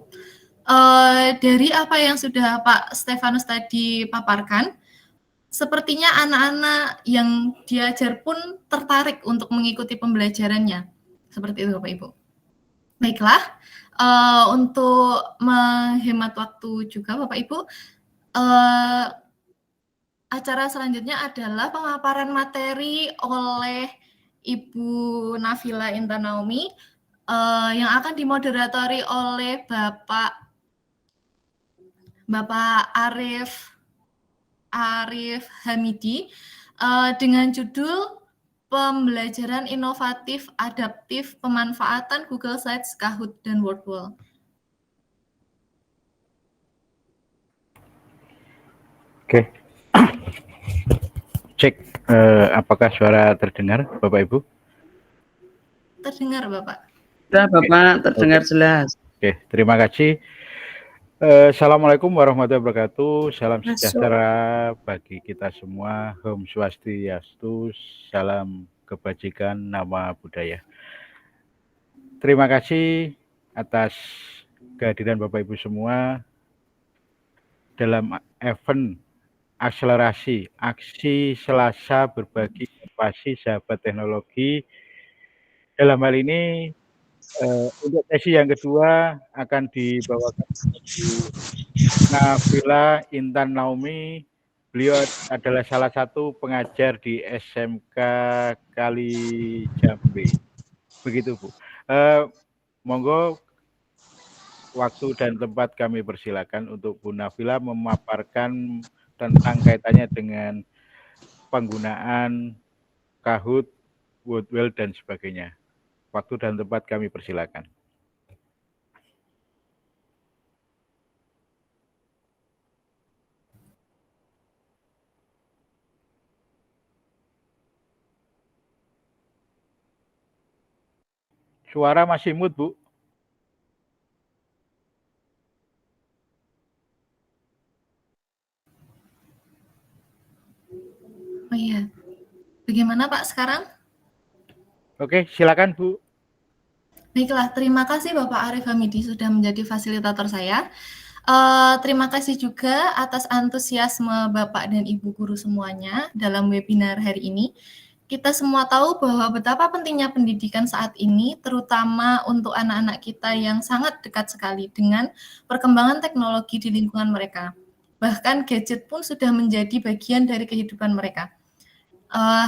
Dari apa yang sudah Pak Stefanus tadi paparkan, sepertinya anak-anak yang diajar pun tertarik untuk mengikuti pembelajarannya. Seperti itu Bapak Ibu. Baiklah, untuk menghemat waktu juga Bapak Ibu, acara selanjutnya adalah pemaparan materi oleh Ibu Nafila Intan Naomi yang akan dimoderatori oleh Bapak Arif Hamidi dengan judul Pembelajaran Inovatif Adaptif Pemanfaatan Google Sites, Kahoot, dan WordWall. Oke. Cek apakah suara terdengar Bapak Ibu? Terdengar Bapak. Sudah Bapak, terdengar jelas. Oke, terima kasih. Assalamualaikum warahmatullahi wabarakatuh. Salam sejahtera bagi kita semua. Om Swastiastu. Salam kebajikan, nama budaya. Terima kasih atas kehadiran Bapak Ibu semua dalam event akselerasi aksi Selasa berbagi inovasi sahabat teknologi. Dalam hal ini untuk sesi yang kedua akan dibawakan Ibu Nafila Intan Naomi. Beliau adalah salah satu pengajar di SMK Kalijambe. Begitu Bu. Monggo waktu dan tempat kami persilakan untuk Bu Nafila memaparkan tentang kaitannya dengan penggunaan Kahoot, WordWall, dan sebagainya. Waktu dan tempat kami persilakan. Suara masih mute, Bu. Oh iya. Bagaimana Pak sekarang? Oke, silakan Bu. Baiklah, terima kasih Bapak Arif Hamidi sudah menjadi fasilitator saya. Terima kasih juga atas antusiasme Bapak dan Ibu guru semuanya dalam webinar hari ini. Kita semua tahu bahwa betapa pentingnya pendidikan saat ini, terutama untuk anak-anak kita yang sangat dekat sekali dengan perkembangan teknologi di lingkungan mereka. Bahkan gadget pun sudah menjadi bagian dari kehidupan mereka.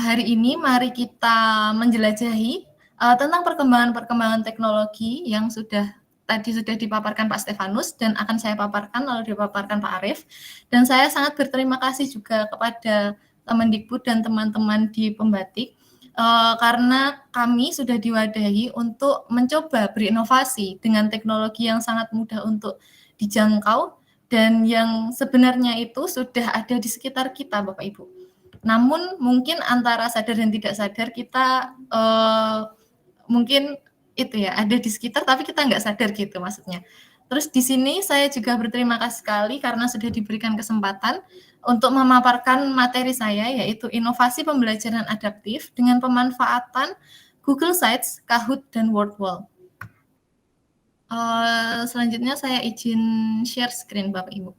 Hari ini mari kita menjelajahi tentang perkembangan teknologi yang tadi sudah dipaparkan Pak Stefanus dan akan saya paparkan lalu dipaparkan Pak Arif. Dan saya sangat berterima kasih juga kepada Kemendikbud dan teman-teman di Pembatik karena kami sudah diwadahi untuk mencoba berinovasi dengan teknologi yang sangat mudah untuk dijangkau dan yang sebenarnya itu sudah ada di sekitar kita Bapak Ibu. Namun mungkin antara sadar dan tidak sadar kita mungkin itu ya ada di sekitar tapi kita nggak sadar gitu maksudnya. Terus di sini saya juga berterima kasih sekali karena sudah diberikan kesempatan untuk memaparkan materi saya yaitu inovasi pembelajaran adaptif dengan pemanfaatan Google Sites, Kahoot, dan WordWall. Selanjutnya saya izin share screen Bapak Ibu.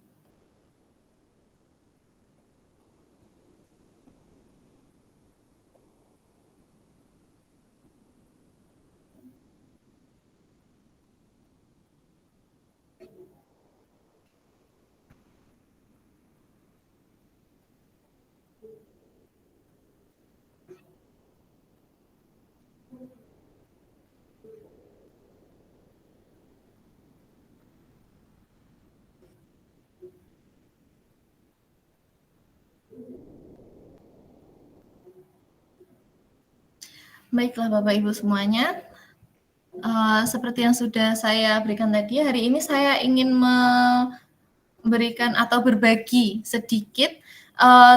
Baiklah Bapak Ibu semuanya, seperti yang sudah saya berikan tadi, hari ini saya ingin memberikan atau berbagi sedikit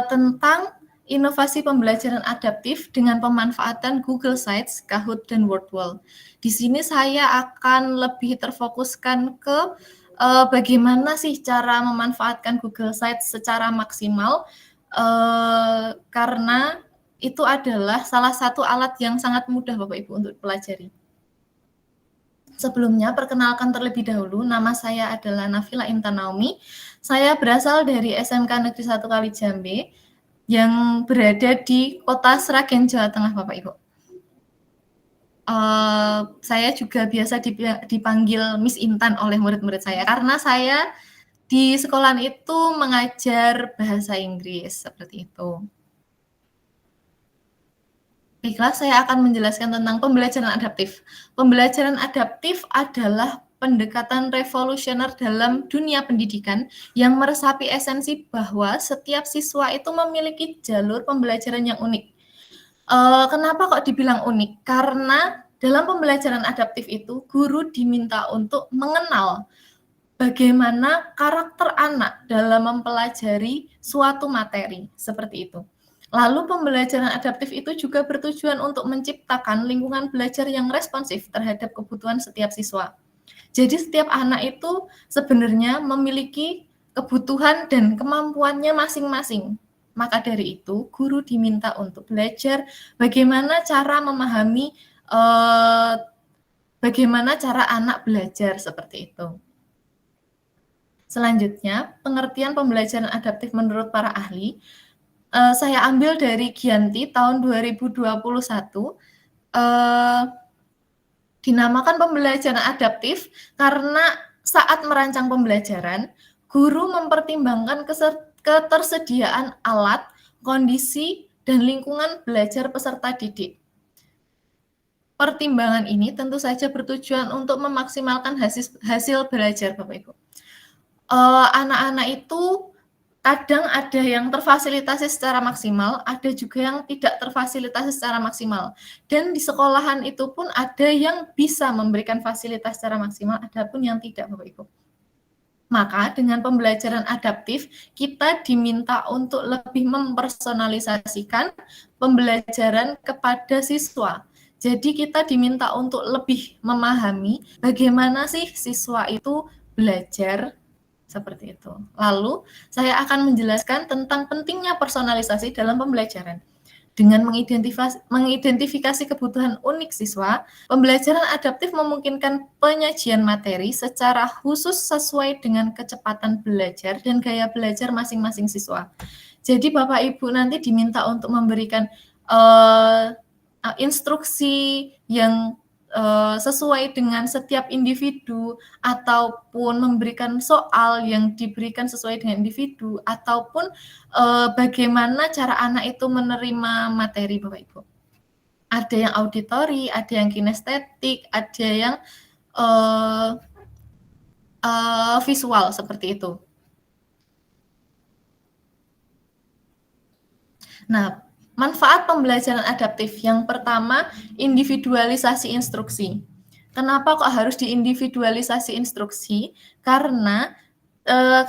tentang inovasi pembelajaran adaptif dengan pemanfaatan Google Sites, Kahoot, dan WordWall. Di sini saya akan lebih terfokuskan ke bagaimana sih cara memanfaatkan Google Sites secara maksimal, karena itu adalah salah satu alat yang sangat mudah Bapak Ibu untuk dipelajari. Sebelumnya, perkenalkan terlebih dahulu, nama saya adalah Nafila Intan Naomi. Saya berasal dari SMK Negeri 1 Kalijambe yang berada di Kota Sragen, Jawa Tengah, Bapak Ibu. Saya juga biasa dipanggil Miss Intan oleh murid-murid saya, karena saya di sekolahan itu mengajar bahasa Inggris, seperti itu. Baiklah, saya akan menjelaskan tentang pembelajaran adaptif. Pembelajaran adaptif adalah pendekatan revolusioner dalam dunia pendidikan yang meresapi esensi bahwa setiap siswa itu memiliki jalur pembelajaran yang unik. Kenapa kok dibilang unik? Karena dalam pembelajaran adaptif itu, guru diminta untuk mengenal bagaimana karakter anak dalam mempelajari suatu materi, seperti itu. Lalu pembelajaran adaptif itu juga bertujuan untuk menciptakan lingkungan belajar yang responsif terhadap kebutuhan setiap siswa. Jadi setiap anak itu sebenarnya memiliki kebutuhan dan kemampuannya masing-masing. Maka dari itu, guru diminta untuk belajar bagaimana cara memahami, bagaimana cara anak belajar, seperti itu. Selanjutnya, pengertian pembelajaran adaptif menurut para ahli, saya ambil dari Gianti tahun 2021, dinamakan pembelajaran adaptif karena saat merancang pembelajaran, guru mempertimbangkan ketersediaan alat, kondisi, dan lingkungan belajar peserta didik. Pertimbangan ini tentu saja bertujuan untuk memaksimalkan hasil belajar, Bapak Ibu. Anak-anak itu kadang ada yang terfasilitasi secara maksimal, ada juga yang tidak terfasilitasi secara maksimal. Dan di sekolahan itu pun ada yang bisa memberikan fasilitas secara maksimal, ada pun yang tidak, Bapak Ibu. Maka dengan pembelajaran adaptif, kita diminta untuk lebih mempersonalisasikan pembelajaran kepada siswa. Jadi kita diminta untuk lebih memahami bagaimana sih siswa itu belajar, seperti itu. Lalu, saya akan menjelaskan tentang pentingnya personalisasi dalam pembelajaran. Dengan mengidentifikasi kebutuhan unik siswa, pembelajaran adaptif memungkinkan penyajian materi secara khusus sesuai dengan kecepatan belajar dan gaya belajar masing-masing siswa. Jadi, Bapak Ibu nanti diminta untuk memberikan instruksi yang sesuai dengan setiap individu, ataupun memberikan soal yang diberikan sesuai dengan individu, ataupun bagaimana cara anak itu menerima materi, Bapak Ibu. Ada yang auditori, ada yang kinestetik, ada yang visual, seperti itu. Nah, manfaat pembelajaran adaptif yang pertama, individualisasi instruksi. Kenapa kok harus diindividualisasi instruksi? Karena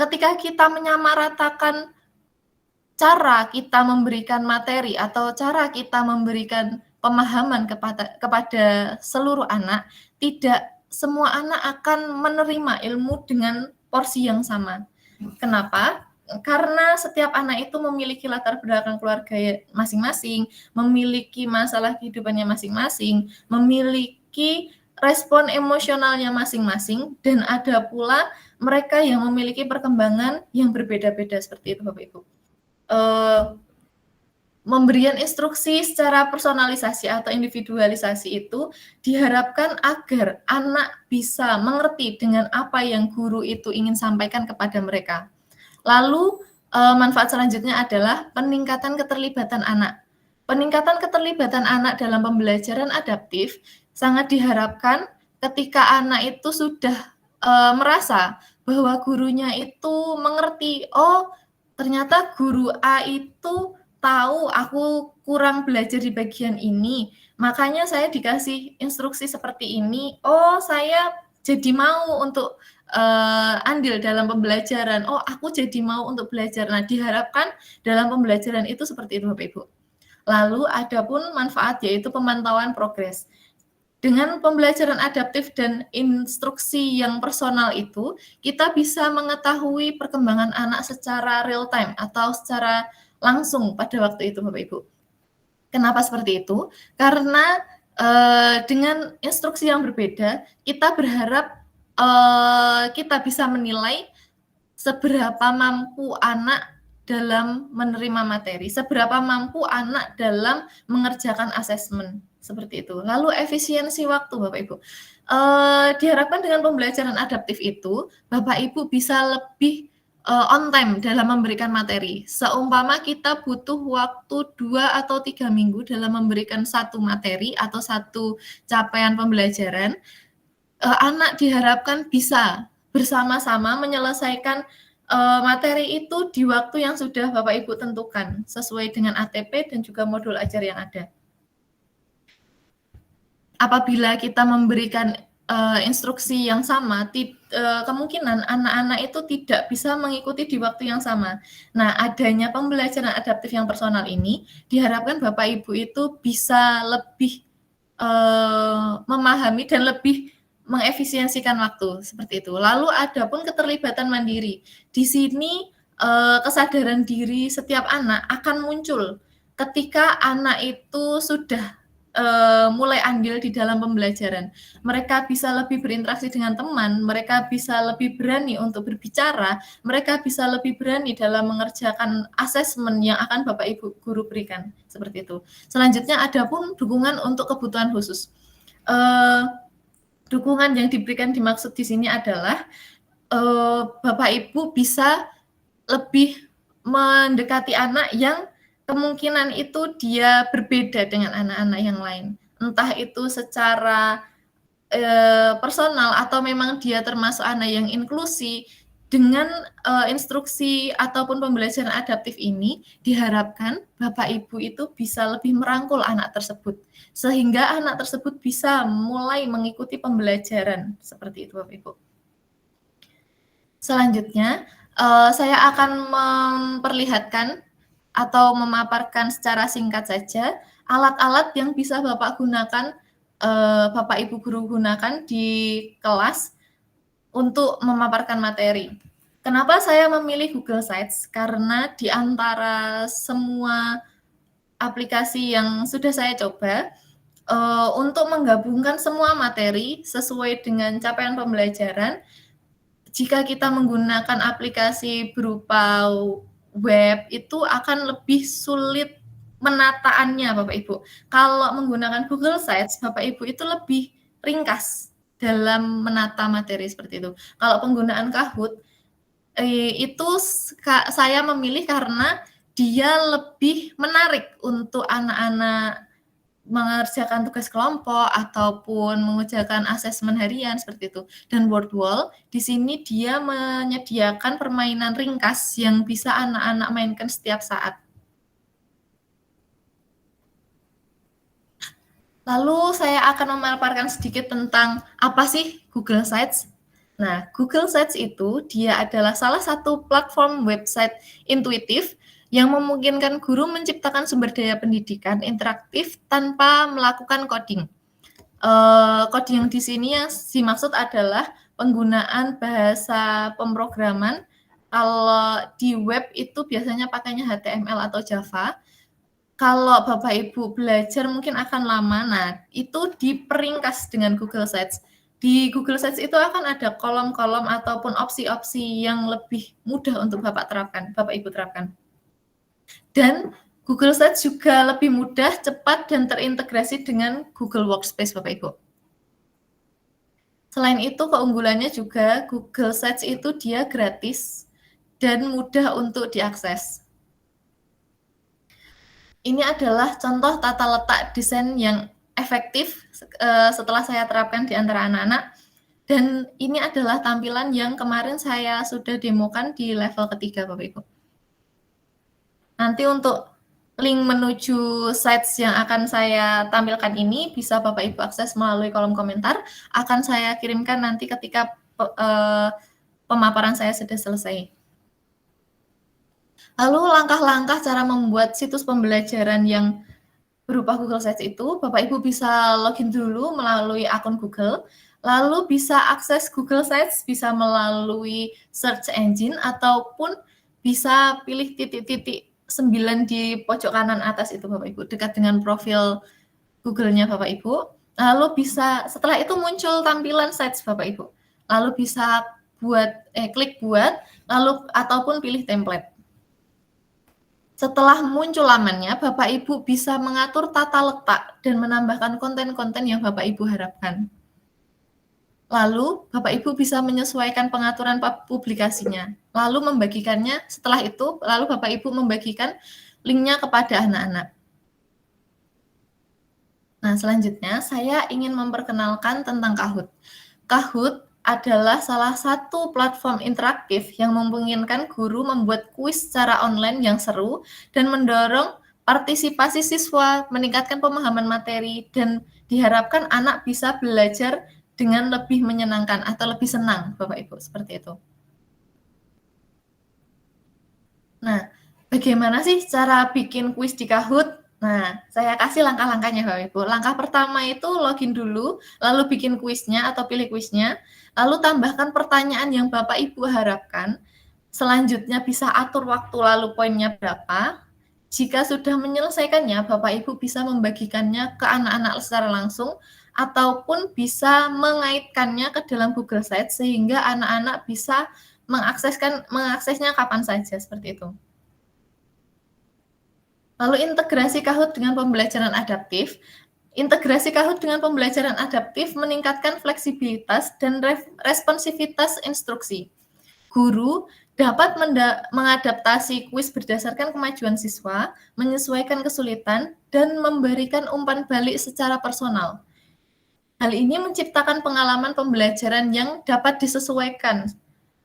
ketika kita menyamaratakan cara kita memberikan materi atau cara kita memberikan pemahaman kepada seluruh anak, tidak semua anak akan menerima ilmu dengan porsi yang sama. Kenapa? Karena setiap anak itu memiliki latar belakang keluarga masing-masing, memiliki masalah kehidupannya masing-masing, memiliki respon emosionalnya masing-masing, dan ada pula mereka yang memiliki perkembangan yang berbeda-beda, seperti itu, Bapak Ibu. Memberikan instruksi secara personalisasi atau individualisasi itu diharapkan agar anak bisa mengerti dengan apa yang guru itu ingin sampaikan kepada mereka. Lalu, manfaat selanjutnya adalah peningkatan keterlibatan anak. Peningkatan keterlibatan anak dalam pembelajaran adaptif sangat diharapkan ketika anak itu sudah merasa bahwa gurunya itu mengerti, oh ternyata guru A itu tahu aku kurang belajar di bagian ini, makanya saya dikasih instruksi seperti ini. Oh, saya jadi mau untuk andil dalam pembelajaran. Oh, aku jadi mau untuk belajar. Nah, diharapkan dalam pembelajaran itu seperti itu, Bapak Ibu. Lalu ada pun manfaat, yaitu pemantauan progres. Dengan pembelajaran adaptif dan instruksi yang personal itu, kita bisa mengetahui perkembangan anak secara real time atau secara langsung pada waktu itu, Bapak Ibu. Kenapa seperti itu? Karena dengan instruksi yang berbeda, kita berharap kita bisa menilai seberapa mampu anak dalam menerima materi, seberapa mampu anak dalam mengerjakan asesmen, seperti itu. Lalu efisiensi waktu, Bapak Ibu. Diharapkan dengan pembelajaran adaptif itu, Bapak Ibu bisa lebih on time dalam memberikan materi. Seumpama kita butuh waktu 2 atau 3 minggu dalam memberikan satu materi atau satu capaian pembelajaran, anak diharapkan bisa bersama-sama menyelesaikan materi itu di waktu yang sudah Bapak Ibu tentukan, sesuai dengan ATP dan juga modul ajar yang ada. Apabila kita memberikan instruksi yang sama, kemungkinan anak-anak itu tidak bisa mengikuti di waktu yang sama. Nah, adanya pembelajaran adaptif yang personal ini, diharapkan Bapak Ibu itu bisa lebih memahami dan lebih mengefisiensikan waktu, seperti itu. Lalu ada pun keterlibatan mandiri. Di sini kesadaran diri setiap anak akan muncul ketika anak itu sudah mulai andil di dalam pembelajaran. Mereka bisa lebih berinteraksi dengan teman, mereka bisa lebih berani untuk berbicara, mereka bisa lebih berani dalam mengerjakan asesmen yang akan Bapak Ibu guru berikan, seperti itu. Selanjutnya ada pun dukungan untuk kebutuhan khusus. Dukungan yang diberikan dimaksud di sini adalah Bapak Ibu bisa lebih mendekati anak yang kemungkinan itu dia berbeda dengan anak-anak yang lain. Entah itu secara personal atau memang dia termasuk anak yang inklusi. Dengan instruksi ataupun pembelajaran adaptif ini, diharapkan Bapak Ibu itu bisa lebih merangkul anak tersebut, sehingga anak tersebut bisa mulai mengikuti pembelajaran, seperti itu Bapak Ibu. Selanjutnya, saya akan memperlihatkan atau memaparkan secara singkat saja alat-alat yang bisa Bapak gunakan, Bapak Ibu guru gunakan di kelas untuk memaparkan materi. Kenapa saya memilih Google Sites? Karena di antara semua aplikasi yang sudah saya coba, untuk menggabungkan semua materi sesuai dengan capaian pembelajaran, jika kita menggunakan aplikasi berupa web, itu akan lebih sulit menataannya, Bapak Ibu. Kalau menggunakan Google Sites, Bapak Ibu itu lebih ringkas dalam menata materi seperti itu. Kalau penggunaan Kahoot, itu saya memilih karena dia lebih menarik untuk anak-anak mengerjakan tugas kelompok ataupun mengerjakan asesmen harian seperti itu. Dan Wordwall di sini dia menyediakan permainan ringkas yang bisa anak-anak mainkan setiap saat. Lalu saya akan memaparkan sedikit tentang apa sih Google Sites. Nah, Google Sites itu dia adalah salah satu platform website intuitif yang memungkinkan guru menciptakan sumber daya pendidikan interaktif tanpa melakukan coding. Coding yang di sini yang dimaksud adalah penggunaan bahasa pemrograman. Kalau di web itu biasanya pakainya HTML atau Java. Kalau Bapak Ibu belajar mungkin akan lama, nah itu diperingkas dengan Google Sites. Di Google Sites itu akan ada kolom-kolom ataupun opsi-opsi yang lebih mudah untuk Bapak Ibu terapkan. Dan Google Sites juga lebih mudah, cepat, dan terintegrasi dengan Google Workspace, Bapak Ibu. Selain itu, keunggulannya juga Google Sites itu dia gratis dan mudah untuk diakses. Ini adalah contoh tata letak desain yang efektif setelah saya terapkan di antara anak-anak. Dan ini adalah tampilan yang kemarin saya sudah demokan di level ketiga, Bapak Ibu. Nanti untuk link menuju sites yang akan saya tampilkan ini bisa Bapak Ibu akses melalui kolom komentar. Akan saya kirimkan nanti ketika pemaparan saya sudah selesai. Lalu langkah-langkah cara membuat situs pembelajaran yang berupa Google Sites itu, Bapak Ibu bisa login dulu melalui akun Google, lalu bisa akses Google Sites, bisa melalui search engine, ataupun bisa pilih titik-titik 9 di pojok kanan atas itu Bapak Ibu, dekat dengan profil Google-nya Bapak Ibu. Lalu bisa, setelah itu muncul tampilan sites Bapak Ibu. Lalu bisa klik buat, lalu ataupun pilih template. Setelah muncul lamannya, Bapak Ibu bisa mengatur tata letak dan menambahkan konten-konten yang Bapak Ibu harapkan. Lalu, Bapak Ibu bisa menyesuaikan pengaturan publikasinya. Lalu membagikannya, setelah itu, lalu Bapak Ibu membagikan linknya kepada anak-anak. Nah, selanjutnya saya ingin memperkenalkan tentang Kahoot. Kahoot adalah salah satu platform interaktif yang memungkinkan guru membuat kuis secara online yang seru dan mendorong partisipasi siswa, meningkatkan pemahaman materi, dan diharapkan anak bisa belajar dengan lebih menyenangkan atau lebih senang, Bapak Ibu, seperti itu. Nah, bagaimana sih cara bikin kuis di Kahoot? Nah, saya kasih langkah-langkahnya, Bapak Ibu. Langkah pertama itu login dulu, lalu bikin kuisnya atau pilih kuisnya, lalu tambahkan pertanyaan yang Bapak Ibu harapkan. Selanjutnya bisa atur waktu lalu poinnya berapa. Jika sudah menyelesaikannya, Bapak Ibu bisa membagikannya ke anak-anak secara langsung, ataupun bisa mengaitkannya ke dalam Google Sites sehingga anak-anak bisa mengaksesnya kapan saja, seperti itu. Lalu integrasi Kahoot dengan pembelajaran adaptif. Integrasi Kahoot dengan pembelajaran adaptif meningkatkan fleksibilitas dan responsivitas instruksi. Guru dapat mengadaptasi kuis berdasarkan kemajuan siswa, menyesuaikan kesulitan, dan memberikan umpan balik secara personal. Hal ini menciptakan pengalaman pembelajaran yang dapat disesuaikan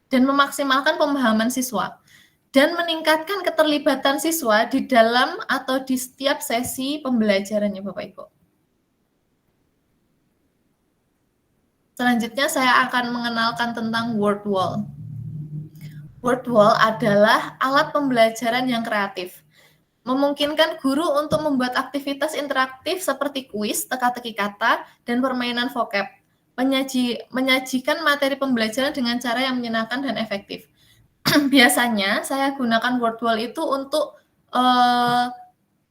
dan memaksimalkan pemahaman siswa, dan meningkatkan keterlibatan siswa di dalam atau di setiap sesi pembelajarannya, Bapak Ibu. Selanjutnya saya akan mengenalkan tentang WordWall. WordWall adalah alat pembelajaran yang kreatif, memungkinkan guru untuk membuat aktivitas interaktif seperti kuis, teka-teki kata, dan permainan vocab, menyajikan materi pembelajaran dengan cara yang menyenangkan dan efektif. Biasanya saya gunakan WordWall itu untuk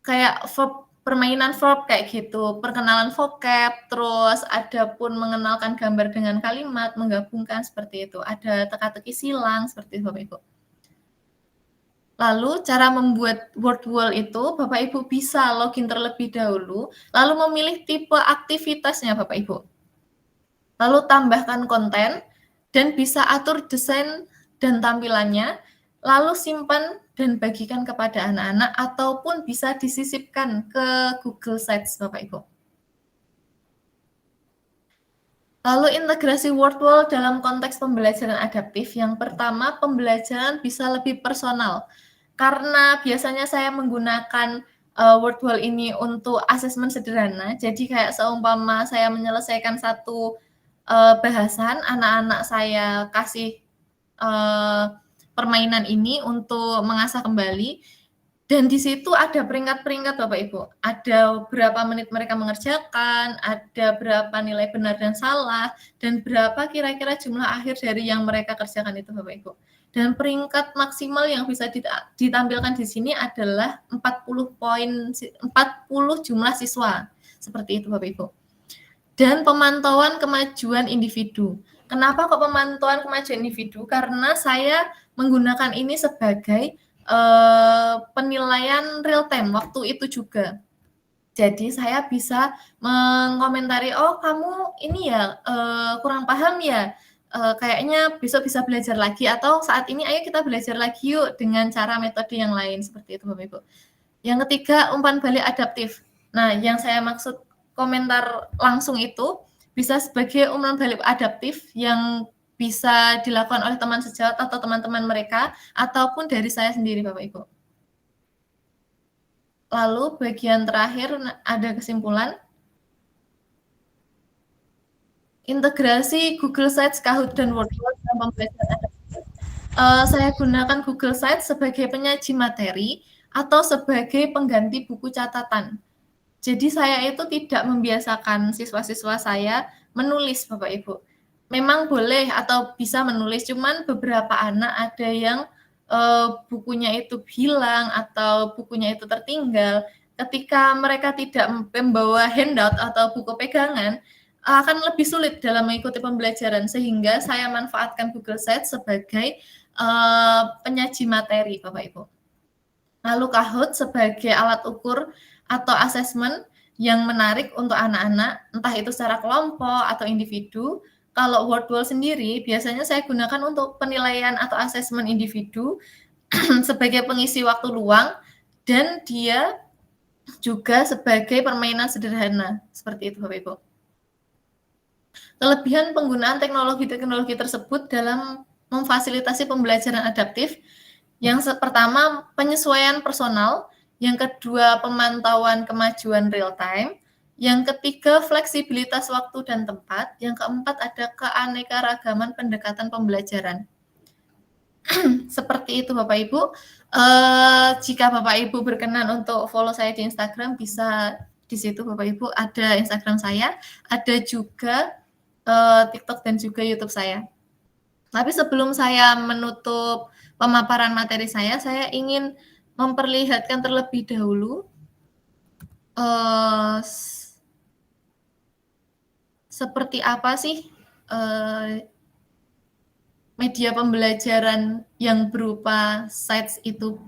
kayak permainan verb kayak gitu, perkenalan vocab, terus ada pun mengenalkan gambar dengan kalimat, menggabungkan seperti itu. Ada teka-teki silang seperti itu, Bapak Ibu. Lalu cara membuat WordWall itu Bapak Ibu bisa login terlebih dahulu, lalu memilih tipe aktivitasnya Bapak Ibu. Lalu tambahkan konten dan bisa atur desain dan tampilannya, lalu simpan dan bagikan kepada anak-anak ataupun bisa disisipkan ke Google Sites Bapak Ibu. Lalu integrasi WordWall dalam konteks pembelajaran adaptif. Yang pertama, pembelajaran bisa lebih personal. Karena biasanya saya menggunakan WordWall ini untuk asesmen sederhana, jadi kayak seumpama saya menyelesaikan satu bahasan, anak-anak saya kasih permainan ini untuk mengasah kembali, dan di situ ada peringkat-peringkat Bapak Ibu, ada berapa menit mereka mengerjakan, ada berapa nilai benar dan salah, dan berapa kira-kira jumlah akhir dari yang mereka kerjakan itu Bapak Ibu. Dan peringkat maksimal yang bisa ditampilkan di sini adalah 40 jumlah siswa. Seperti itu Bapak Ibu. Dan pemantauan kemajuan individu. Kenapa kok pemantauan kemajuan individu? Karena saya menggunakan ini sebagai penilaian real time waktu itu juga. Jadi saya bisa mengomentari, oh kamu ini ya kurang paham ya, kayaknya besok bisa belajar lagi, atau saat ini ayo kita belajar lagi yuk dengan cara metode yang lain, seperti itu Bapak Ibu. Yang ketiga, umpan balik adaptif. Nah, yang saya maksud komentar langsung itu bisa sebagai umpan balik adaptif yang bisa dilakukan oleh teman sejawat atau teman-teman mereka, ataupun dari saya sendiri Bapak Ibu. Lalu bagian terakhir ada kesimpulan. Integrasi Google Sites, Kahoot, dan WordWall dalam pembelajaran adaptif. Saya gunakan Google Sites sebagai penyaji materi atau sebagai pengganti buku catatan. Jadi saya itu tidak membiasakan siswa-siswa saya menulis, Bapak Ibu. Memang boleh atau bisa menulis, cuman beberapa anak ada yang bukunya itu hilang atau bukunya itu tertinggal. Ketika mereka tidak membawa handout atau buku pegangan, akan lebih sulit dalam mengikuti pembelajaran, sehingga saya manfaatkan Google Sites sebagai penyaji materi, Bapak Ibu. Lalu Kahoot sebagai alat ukur atau asesmen yang menarik untuk anak-anak, entah itu secara kelompok atau individu. Kalau WordWall sendiri, biasanya saya gunakan untuk penilaian atau asesmen individu sebagai pengisi waktu luang, dan dia juga sebagai permainan sederhana, seperti itu Bapak Ibu. Kelebihan penggunaan teknologi-teknologi tersebut dalam memfasilitasi pembelajaran adaptif. Yang pertama, penyesuaian personal. Yang kedua, pemantauan kemajuan real time. Yang ketiga, fleksibilitas waktu dan tempat. Yang keempat, ada keanekaragaman pendekatan pembelajaran. Seperti itu Bapak Ibu. Jika Bapak Ibu berkenan untuk follow saya di Instagram, bisa di situ Bapak Ibu. Ada Instagram saya, ada juga TikTok dan juga YouTube saya. Tapi sebelum saya menutup pemaparan materi saya ingin memperlihatkan terlebih dahulu seperti apa sih media pembelajaran yang berupa sites itu.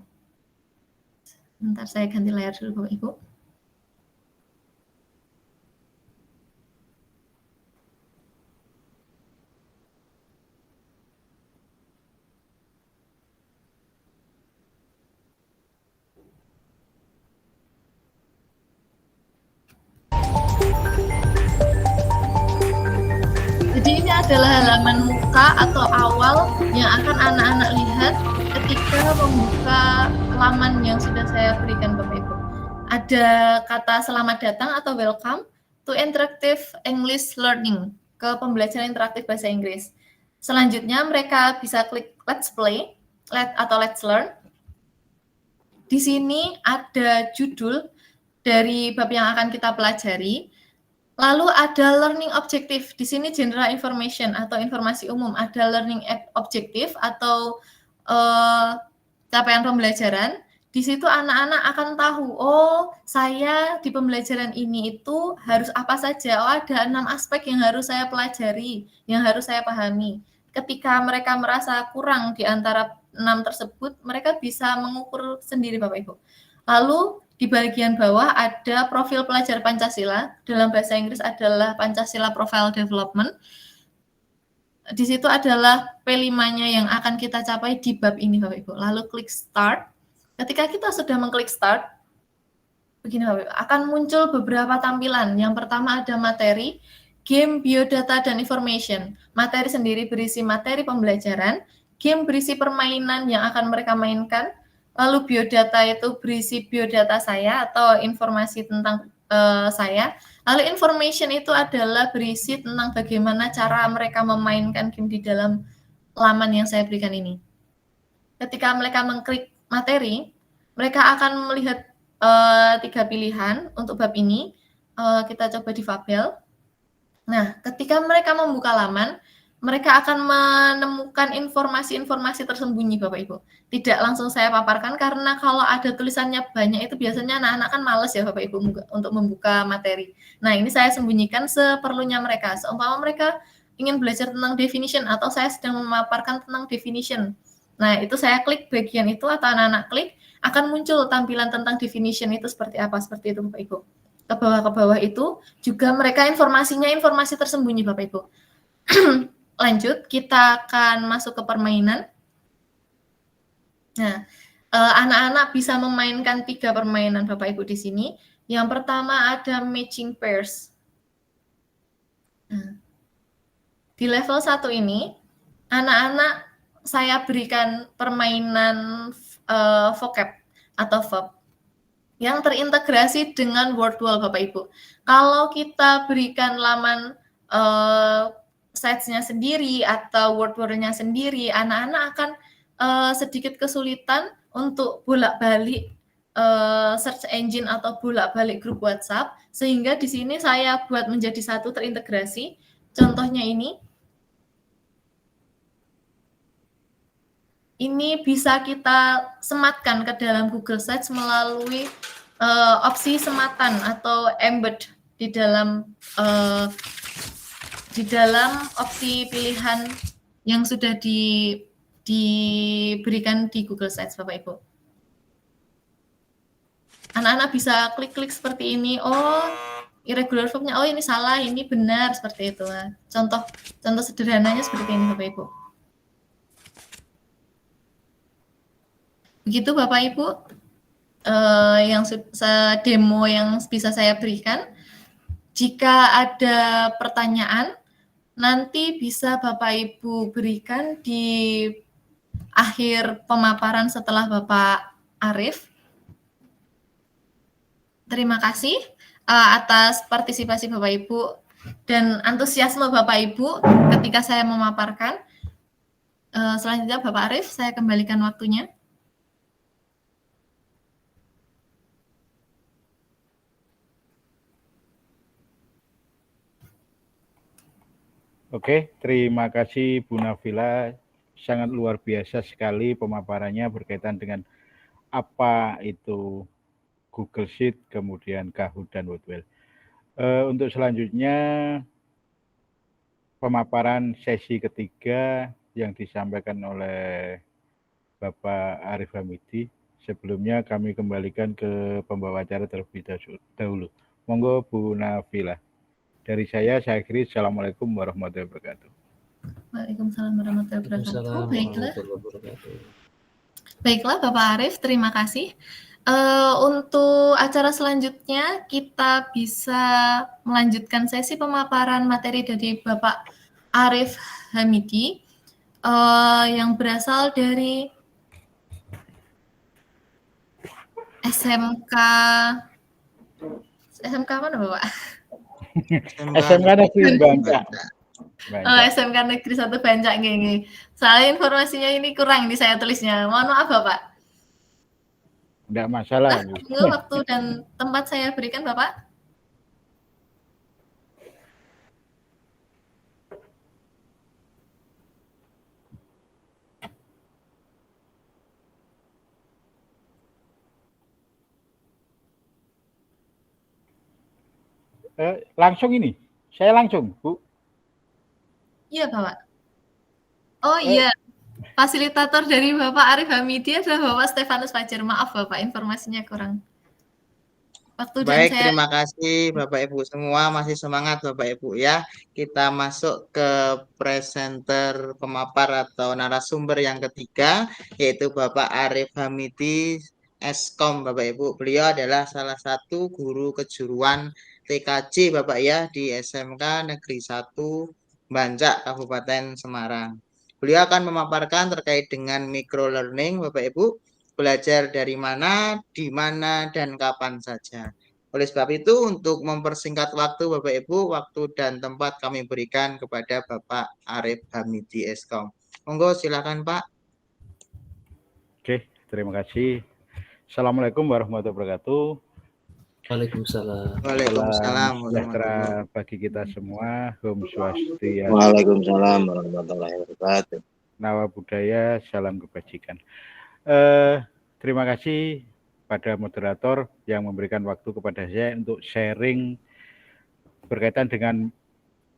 Bentar, saya ganti layar dulu Bapak Ibu. Jadi ini adalah halaman muka atau awal yang akan anak-anak lihat ketika membuka laman yang sudah saya berikan Bapak Ibu. Ada kata selamat datang atau welcome to interactive English learning, ke pembelajaran interaktif bahasa Inggris. Selanjutnya mereka bisa klik let's play atau let's learn. Di sini ada judul dari bab yang akan kita pelajari. Lalu ada learning objective. Di sini general information atau informasi umum. Ada learning objective atau capaian pembelajaran. Di situ anak-anak akan tahu, oh saya di pembelajaran ini itu harus apa saja. Oh ada 6 aspek yang harus saya pelajari, yang harus saya pahami. Ketika mereka merasa kurang di antara 6 tersebut, mereka bisa mengukur sendiri Bapak Ibu. Lalu di bagian bawah ada profil pelajar Pancasila, dalam bahasa Inggris adalah Pancasila Profile Development. Di situ adalah P5-nya yang akan kita capai di bab ini Bapak Ibu. Lalu klik start. Ketika kita sudah mengklik start, begini Bapak Ibu, akan muncul beberapa tampilan. Yang pertama ada materi, game, biodata, dan information. Materi sendiri berisi materi pembelajaran, game berisi permainan yang akan mereka mainkan. Lalu biodata itu berisi biodata saya atau informasi tentang saya. Lalu information itu adalah berisi tentang bagaimana cara mereka memainkan game di dalam laman yang saya berikan ini. Ketika mereka mengklik materi, mereka akan melihat 3 pilihan untuk bab ini. Kita coba di Fabel. Nah, ketika mereka membuka laman, mereka akan menemukan informasi-informasi tersembunyi Bapak Ibu. Tidak langsung saya paparkan karena kalau ada tulisannya banyak itu biasanya anak-anak kan males ya Bapak Ibu untuk membuka materi. Nah ini saya sembunyikan seperlunya mereka. Seumpama mereka ingin belajar tentang definition atau saya sedang memaparkan tentang definition. Nah itu saya klik bagian itu atau anak-anak klik, akan muncul tampilan tentang definition itu seperti apa, seperti itu Bapak Ibu. Ke bawah itu juga mereka informasinya informasi tersembunyi Bapak Ibu. Lanjut, kita akan masuk ke permainan. Nah, anak-anak bisa memainkan 3 permainan Bapak Ibu di sini. Yang pertama ada matching pairs. Nah, di level 1 ini, anak-anak saya berikan permainan vocab atau verb. yang terintegrasi dengan WordWall Bapak Ibu. Kalau kita berikan laman sites-nya sendiri atau WordWall-nya sendiri, anak-anak akan sedikit kesulitan untuk bolak-balik search engine atau bolak-balik grup WhatsApp, sehingga di sini saya buat menjadi satu terintegrasi. Contohnya ini bisa kita sematkan ke dalam Google Sites melalui opsi sematan atau embed di dalam opsi pilihan yang sudah diberikan di Google Sites Bapak Ibu. Anak-anak bisa klik-klik seperti ini. Oh, irregular verb-nya, oh ini salah, ini benar, seperti itu. Contoh sederhananya seperti ini Bapak Ibu. Begitu Bapak Ibu yang demo yang bisa saya berikan. Jika ada pertanyaan, nanti bisa Bapak Ibu berikan di akhir pemaparan setelah Bapak Arif. Terima kasih atas partisipasi Bapak Ibu dan antusiasme Bapak Ibu ketika saya memaparkan. Selanjutnya Bapak Arif, saya kembalikan waktunya. Oke, terima kasih Bu Nafila. Sangat luar biasa sekali pemaparannya berkaitan dengan apa itu Google Sheet, kemudian Kahoot dan WordWall. Untuk selanjutnya, pemaparan sesi ketiga yang disampaikan oleh Bapak Arif Hamidi. Sebelumnya kami kembalikan ke pembawa acara terlebih dahulu. Monggo Bu Nafila. Dari saya akhiri. Assalamualaikum warahmatullahi wabarakatuh. Waalaikumsalam warahmatullahi wabarakatuh. Baiklah Bapak Arif, terima kasih. Untuk acara selanjutnya kita bisa melanjutkan sesi pemaparan materi dari Bapak Arif Hamidi yang berasal dari SMK mana Bapak? SMK Negeri Bancak. SMK Negeri 1 Bancak nggih. Soalnya informasinya ini kurang di saya tulisnya. Mohon maaf Bapak. Tidak masalah. Waktu dan tempat saya berikan Bapak. Langsung ini, saya langsung, Bu. Iya, Bapak. Oh iya, fasilitator dari Bapak Arif Hamidi adalah Bapak Stefanus Fajar. Maaf, Bapak, informasinya kurang. Baik, terima kasih Bapak Ibu semua. Masih semangat Bapak Ibu ya. Kita masuk ke presenter pemapar atau narasumber yang ketiga, yaitu Bapak Arif Hamidi, Eskom Bapak Ibu. Beliau adalah salah satu guru kejuruan TKJ Bapak ya di SMK Negeri 1 Bancak Kabupaten Semarang. Beliau akan memaparkan terkait dengan micro learning Bapak Ibu, belajar dari mana, di mana, dan kapan saja. Oleh sebab itu, untuk mempersingkat waktu Bapak Ibu, waktu dan tempat kami berikan kepada Bapak Arif Hamidi Eskom. Monggo silakan Pak. Oke, terima kasih. Assalamualaikum warahmatullahi wabarakatuh. Waalaikumsalam. Waalaikumsalam. Sejahtera bagi kita semua. Om Swastiastu. Waalaikumsalam warahmatullahi wabarakatuh. Nawa budaya, salam kebajikan. Terima kasih pada moderator yang memberikan waktu kepada saya untuk sharing berkaitan dengan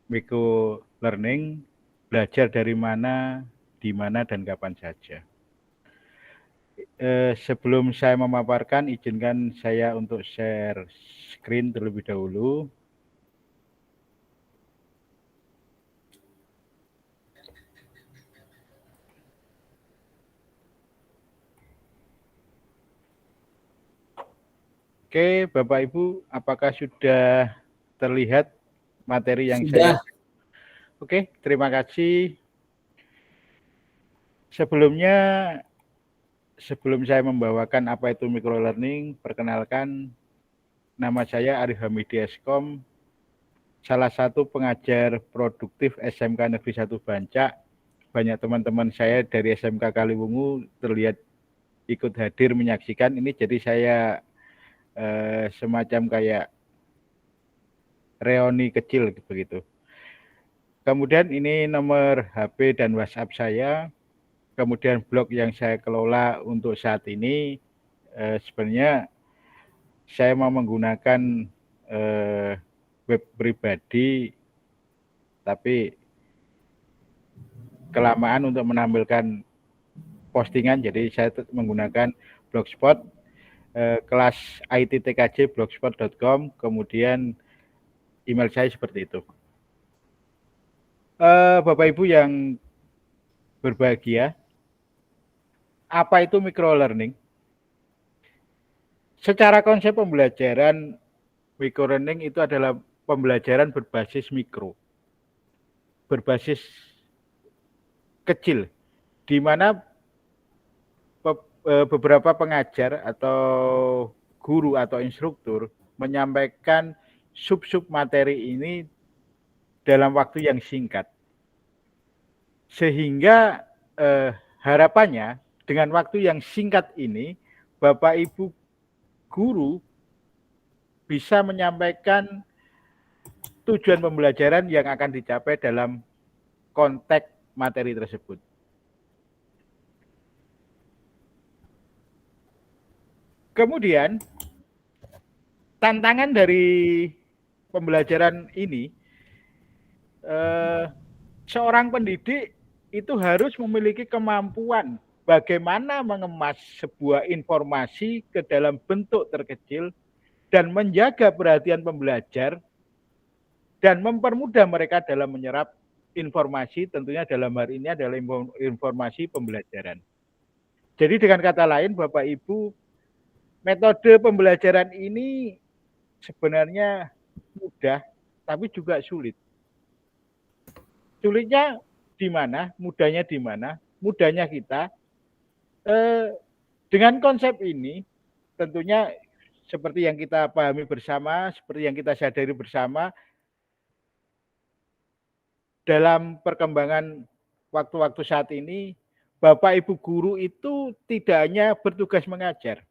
micro learning, belajar dari mana, di mana, dan kapan saja. Sebelum saya memaparkan, izinkan saya untuk share screen terlebih dahulu. Oke, Bapak Ibu, apakah sudah terlihat materi yang saya? Oke, terima kasih. Sebelumnya sebelum saya membawakan apa itu microlearning, perkenalkan nama saya Arif Hamidi Eskom, salah satu pengajar produktif SMK Negeri 1 Bancak. Banyak teman-teman saya dari SMK Kaliwungu terlihat ikut hadir menyaksikan ini, jadi saya semacam kayak reuni kecil begitu. Kemudian ini nomor HP dan WhatsApp saya. Kemudian blog yang saya kelola untuk saat ini, sebenarnya saya mau menggunakan web pribadi, tapi kelamaan untuk menampilkan postingan, jadi saya menggunakan blogspot, kelas IT TKJ blogspot.com, kemudian email saya seperti itu. Bapak Ibu yang berbahagia, apa itu microlearning? Secara konsep pembelajaran, microlearning itu adalah pembelajaran berbasis mikro, berbasis kecil, di mana beberapa pengajar atau guru atau instruktur menyampaikan sub-sub materi ini dalam waktu yang singkat. Sehingga harapannya dengan waktu yang singkat ini, Bapak Ibu guru bisa menyampaikan tujuan pembelajaran yang akan dicapai dalam konteks materi tersebut. Kemudian, tantangan dari pembelajaran ini, seorang pendidik itu harus memiliki kemampuan bagaimana mengemas sebuah informasi ke dalam bentuk terkecil dan menjaga perhatian pembelajar dan mempermudah mereka dalam menyerap informasi, tentunya dalam hal ini adalah informasi pembelajaran. Jadi dengan kata lain, Bapak Ibu, metode pembelajaran ini sebenarnya mudah, tapi juga sulit. Sulitnya di mana, mudahnya di mana? Mudahnya kita dengan konsep ini tentunya seperti yang kita pahami bersama, seperti yang kita sadari bersama, dalam perkembangan waktu-waktu saat ini, Bapak Ibu guru itu tidak hanya bertugas mengajar,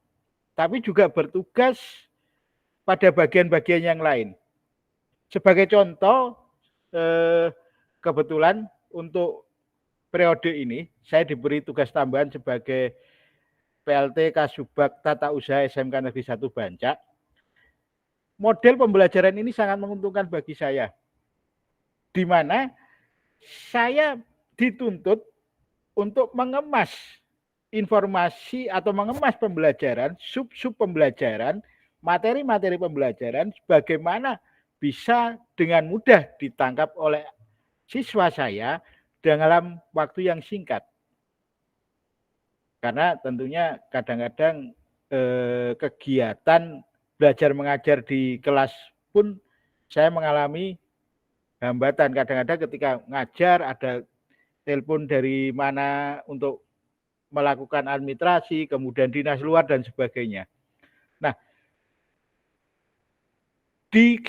tapi juga bertugas pada bagian-bagian yang lain. Sebagai contoh, kebetulan untuk periode ini, saya diberi tugas tambahan sebagai PLT Kasubag Tata Usaha SMK Negeri 1 Bancak. Model pembelajaran ini sangat menguntungkan bagi saya, di mana saya dituntut untuk mengemas informasi atau mengemas pembelajaran, sub-sub pembelajaran, materi-materi pembelajaran, bagaimana bisa dengan mudah ditangkap oleh siswa saya dalam waktu yang singkat. Karena tentunya kadang-kadang kegiatan belajar mengajar di kelas pun saya mengalami hambatan. Kadang-kadang ketika ngajar ada telepon dari mana untuk melakukan administrasi, kemudian dinas luar dan sebagainya. Nah, di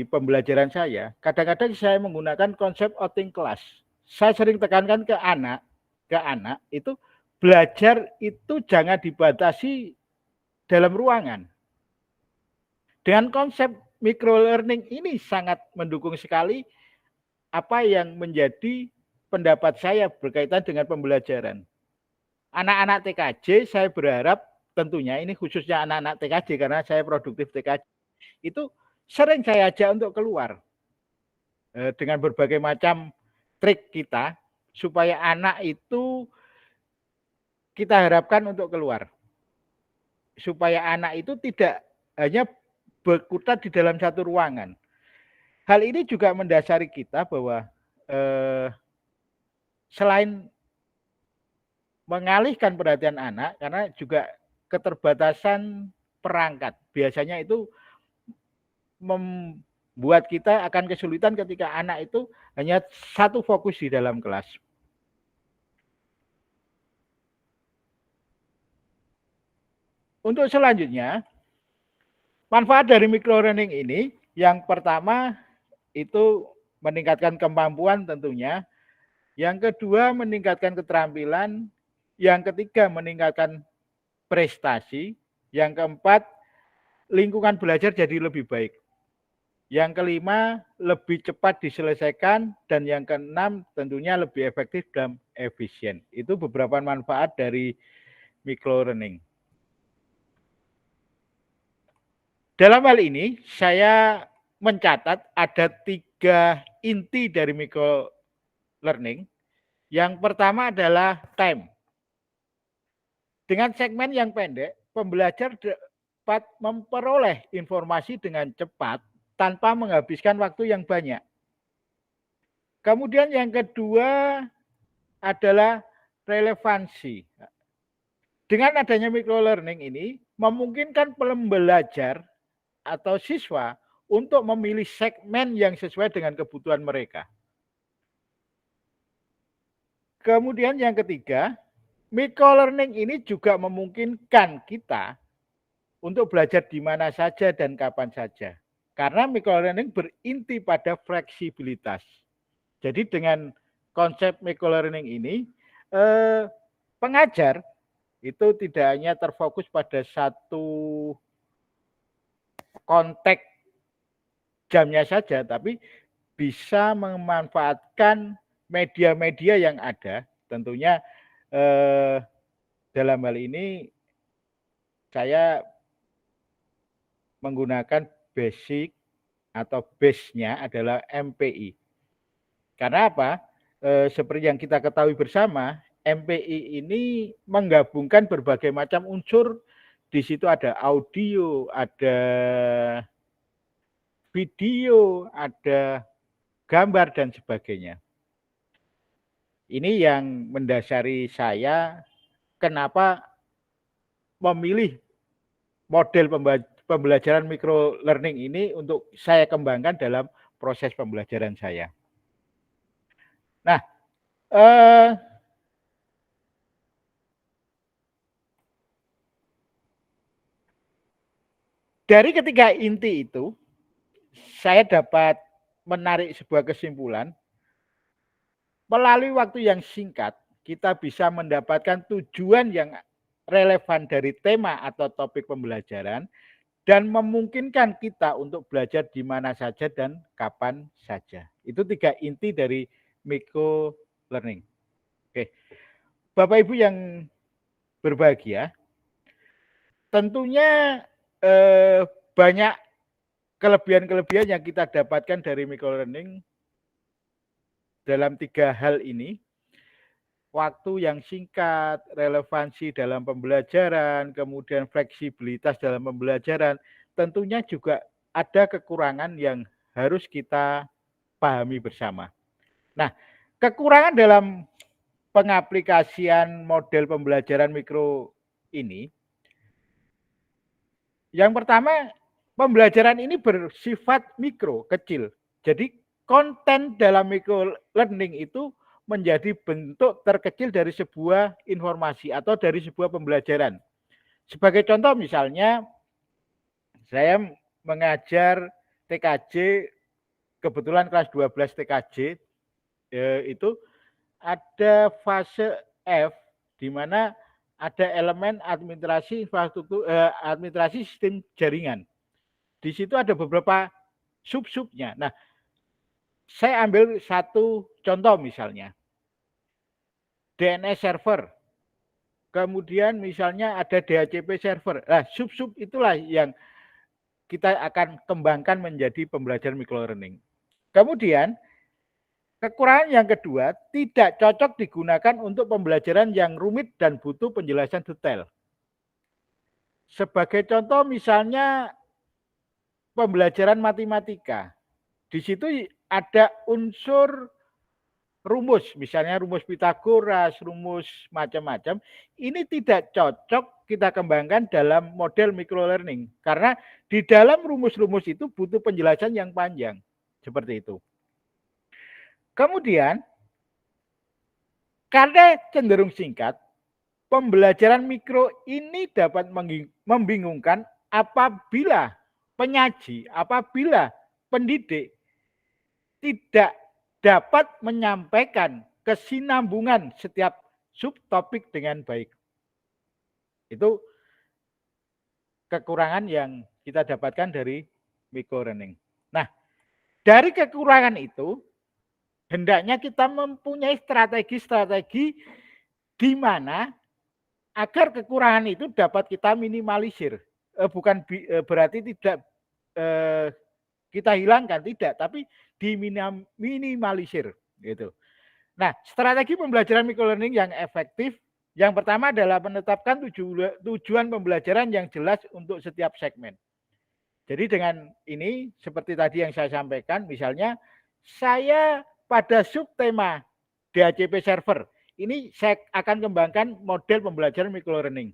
pembelajaran saya, kadang-kadang saya menggunakan konsep outing class. Saya sering tekankan ke anak itu belajar itu jangan dibatasi dalam ruangan. Dengan konsep microlearning ini sangat mendukung sekali apa yang menjadi pendapat saya berkaitan dengan pembelajaran. Anak-anak TKJ saya berharap tentunya ini khususnya anak-anak TKJ karena saya produktif TKJ. Itu sering saya ajak untuk keluar dengan berbagai macam trik kita supaya anak itu kita harapkan untuk keluar. Supaya anak itu tidak hanya berkutat di dalam satu ruangan. Hal ini juga mendasari kita bahwa selain mengalihkan perhatian anak, karena juga keterbatasan perangkat. Biasanya itu membuat kita akan kesulitan ketika anak itu hanya satu fokus di dalam kelas. untuk selanjutnya, manfaat dari microlearning ini yang pertama itu meningkatkan kemampuan tentunya, yang kedua meningkatkan keterampilan, yang ketiga meningkatkan prestasi, yang keempat lingkungan belajar jadi lebih baik. Yang kelima, lebih cepat diselesaikan, dan yang keenam tentunya lebih efektif dan efisien. Itu beberapa manfaat dari microlearning. Dalam hal ini, saya mencatat ada 3 inti dari microlearning. Yang pertama adalah time. Dengan segmen yang pendek, pembelajar dapat memperoleh informasi dengan cepat tanpa menghabiskan waktu yang banyak. Kemudian yang kedua adalah relevansi. Dengan adanya microlearning ini, memungkinkan pembelajar atau siswa untuk memilih segmen yang sesuai dengan kebutuhan mereka. Kemudian yang ketiga, microlearning ini juga memungkinkan kita untuk belajar di mana saja dan kapan saja. Karena microlearning berinti pada fleksibilitas. Jadi dengan konsep microlearning ini, pengajar itu tidak hanya terfokus pada satu konteks jamnya saja, tapi bisa memanfaatkan media-media yang ada. Tentunya dalam hal ini saya menggunakan basic atau base-nya adalah MPI. Karena apa? Seperti yang kita ketahui bersama, MPI ini menggabungkan berbagai macam unsur. Di situ ada audio, ada video, ada gambar, dan sebagainya. Ini yang mendasari saya kenapa memilih model pembelajaran microlearning ini untuk saya kembangkan dalam proses pembelajaran saya. Nah, dari ketiga inti itu, saya dapat menarik sebuah kesimpulan. Melalui waktu yang singkat, kita bisa mendapatkan tujuan yang relevan dari tema atau topik pembelajaran dan memungkinkan kita untuk belajar di mana saja dan kapan saja. Itu 3 inti dari microlearning. Oke, Bapak Ibu yang berbahagia, tentunya banyak kelebihan-kelebihan yang kita dapatkan dari microlearning dalam 3 hal ini. Waktu yang singkat, relevansi dalam pembelajaran, kemudian fleksibilitas dalam pembelajaran, tentunya juga ada kekurangan yang harus kita pahami bersama. Nah, kekurangan dalam pengaplikasian model pembelajaran mikro ini, yang pertama, pembelajaran ini bersifat mikro, kecil. Jadi konten dalam microlearning itu menjadi bentuk terkecil dari sebuah informasi atau dari sebuah pembelajaran. Sebagai contoh misalnya, saya mengajar TKJ, kebetulan kelas 12 TKJ, itu ada fase F, di mana ada elemen administrasi infrastruktur, administrasi sistem jaringan. Di situ ada beberapa sub-subnya. Nah, saya ambil satu contoh misalnya. DNS server. Kemudian misalnya ada DHCP server. Nah, sub-sub itulah yang kita akan kembangkan menjadi pembelajaran microlearning. Kemudian, kekurangan yang kedua, tidak cocok digunakan untuk pembelajaran yang rumit dan butuh penjelasan detail. Sebagai contoh misalnya pembelajaran matematika. Di situ ada unsur rumus, misalnya rumus Pitagoras, rumus macam-macam. Ini tidak cocok kita kembangkan dalam model microlearning. Karena di dalam rumus-rumus itu butuh penjelasan yang panjang. Seperti itu. Kemudian, karena cenderung singkat, pembelajaran mikro ini dapat membingungkan apabila penyaji, apabila pendidik tidak dapat menyampaikan kesinambungan setiap subtopik dengan baik. Itu kekurangan yang kita dapatkan dari microlearning. Nah, dari kekurangan itu, hendaknya kita mempunyai strategi-strategi di mana agar kekurangan itu dapat kita minimalisir. Bukan berarti tidak kita hilangkan, tidak, tapi diminimalisir gitu. Nah, strategi pembelajaran microlearning yang efektif yang pertama adalah menetapkan tujuan pembelajaran yang jelas untuk setiap segmen. Jadi dengan ini seperti tadi yang saya sampaikan, misalnya saya pada subtema DHCP server ini saya akan kembangkan model pembelajaran microlearning.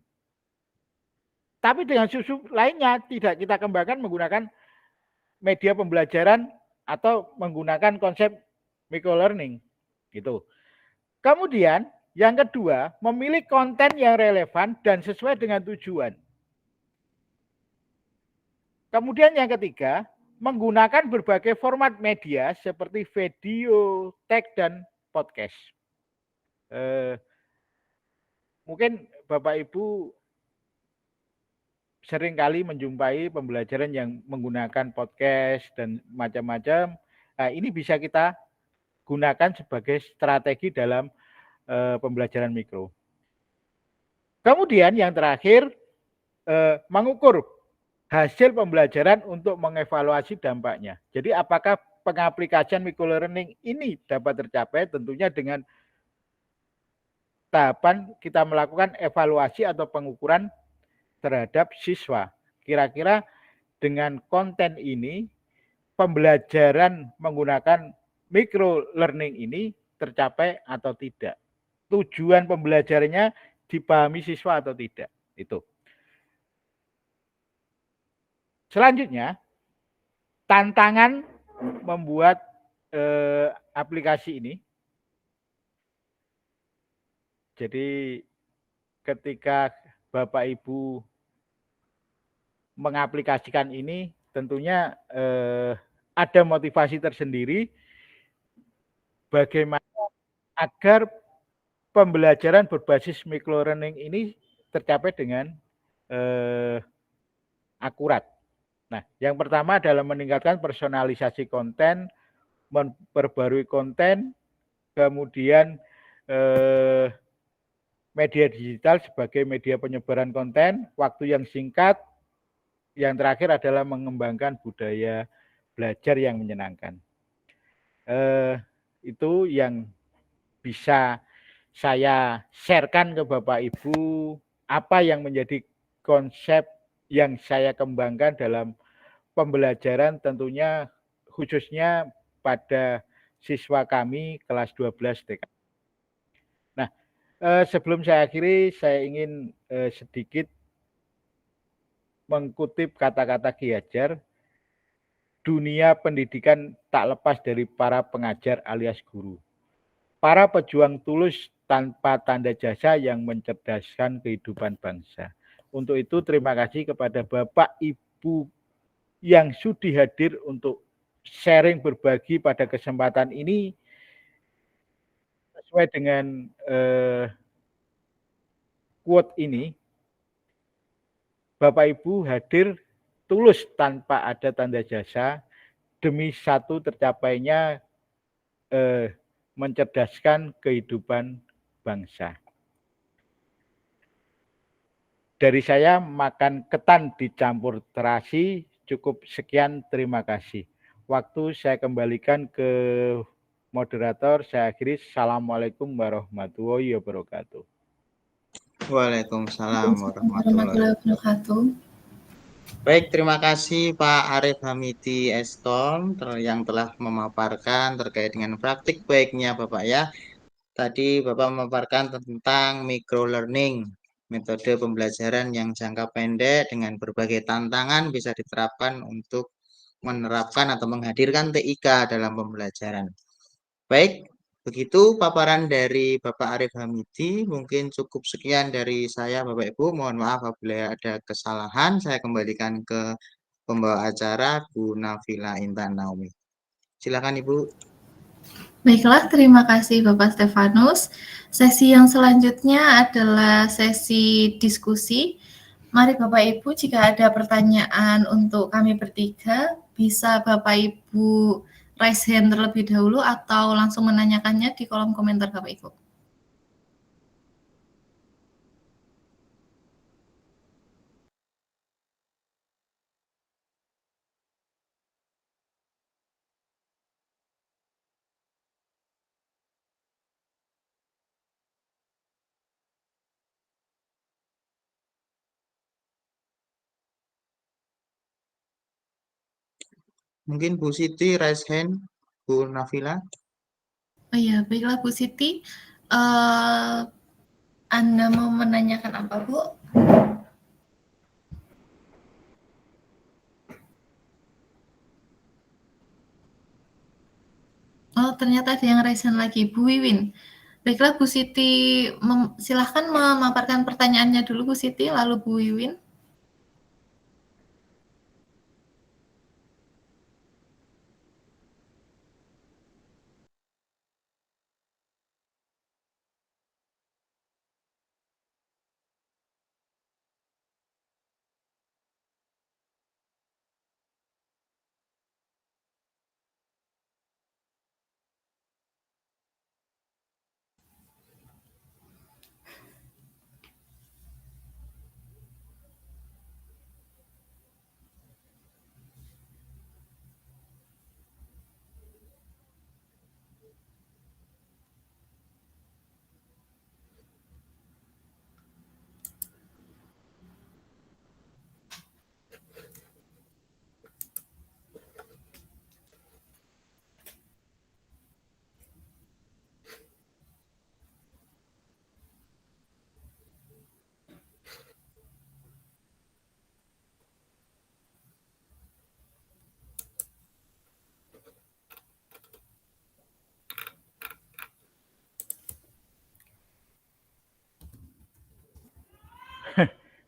Tapi dengan sub lainnya tidak kita kembangkan menggunakan media pembelajaran atau menggunakan konsep microlearning gitu. Kemudian yang kedua, memilih konten yang relevan dan sesuai dengan tujuan. Kemudian yang ketiga, menggunakan berbagai format media seperti video, teks, dan podcast. Mungkin Bapak Ibu seringkali menjumpai pembelajaran yang menggunakan podcast dan macam-macam. Nah, ini bisa kita gunakan sebagai strategi dalam pembelajaran mikro. Kemudian yang terakhir, mengukur hasil pembelajaran untuk mengevaluasi dampaknya. Jadi apakah pengaplikasian microlearning ini dapat tercapai? Tentunya dengan tahapan kita melakukan evaluasi atau pengukuran terhadap siswa. Kira-kira dengan konten ini, pembelajaran menggunakan microlearning ini tercapai atau tidak. Tujuan pembelajarannya dipahami siswa atau tidak. Itu. Selanjutnya, tantangan membuat aplikasi ini. Jadi ketika Bapak Ibu mengaplikasikan ini, tentunya ada motivasi tersendiri bagaimana agar pembelajaran berbasis microlearning ini tercapai dengan akurat. Nah, yang pertama adalah meningkatkan personalisasi konten, memperbarui konten, kemudian media digital sebagai media penyebaran konten, waktu yang singkat, yang terakhir adalah mengembangkan budaya belajar yang menyenangkan. Itu yang bisa saya sharekan ke Bapak Ibu, apa yang menjadi konsep yang saya kembangkan dalam pembelajaran, tentunya khususnya pada siswa kami kelas 12 TK. Nah, sebelum saya akhiri, saya ingin sedikit mengutip kata-kata Ki Hajar, dunia pendidikan tak lepas dari para pengajar alias guru. Para pejuang tulus tanpa tanda jasa yang mencerdaskan kehidupan bangsa. Untuk itu terima kasih kepada Bapak Ibu yang sudi hadir untuk sharing berbagi pada kesempatan ini sesuai dengan quote ini. Bapak Ibu hadir tulus tanpa ada tanda jasa demi satu tercapainya mencerdaskan kehidupan bangsa. Dari saya makan ketan dicampur terasi, cukup sekian, terima kasih. Waktu saya kembalikan ke moderator, saya akhiri. Assalamualaikum warahmatullahi wabarakatuh. Waalaikumsalam warahmatullahi wabarakatuh. Baik, terima kasih Pak Arif Hamidi Eston yang telah memaparkan terkait dengan praktik baiknya Bapak ya. Tadi Bapak memaparkan tentang microlearning, metode pembelajaran yang jangka pendek dengan berbagai tantangan bisa diterapkan untuk menerapkan atau menghadirkan TIK dalam pembelajaran. Baik, Begitu paparan dari Bapak Arif Hamidi, mungkin cukup sekian dari saya Bapak Ibu. Mohon maaf apabila ada kesalahan. Saya kembalikan ke pembawa acara Bu Nafila Intan Naomi. Silakan Ibu. Baiklah, terima kasih Bapak Stefanus. Sesi yang selanjutnya adalah sesi diskusi. Mari Bapak Ibu, jika ada pertanyaan untuk kami bertiga, bisa Bapak Ibu raise hand terlebih dahulu atau langsung menanyakannya di kolom komentar Bapak Ibu. Mungkin Bu Siti raise hand, Bu Nafila. Oh iya, baiklah Bu Siti. Anda mau menanyakan apa, Bu? Oh, ternyata ada yang raise hand lagi, Bu Wiwin. Baiklah, Bu Siti, silahkan memaparkan pertanyaannya dulu, Bu Siti, lalu Bu Wiwin.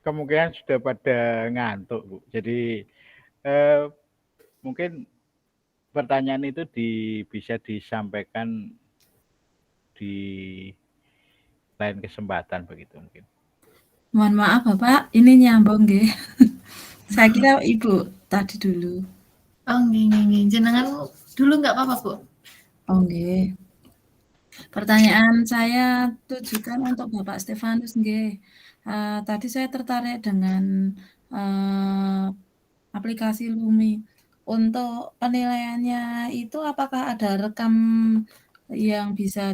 Kemungkinan sudah pada ngantuk, Bu. Jadi mungkin pertanyaan itu bisa disampaikan di lain kesempatan begitu mungkin. Mohon maaf Bapak, ini nyambung nggih. Saya kira Ibu tadi dulu. Oh, nggih. Jenengan dulu nggak apa-apa, Bu? Oh, nggih. Pertanyaan saya tujukan untuk Bapak Stefanus nggih. Tadi saya tertarik dengan aplikasi Lumi. Untuk penilaiannya itu apakah ada rekam yang bisa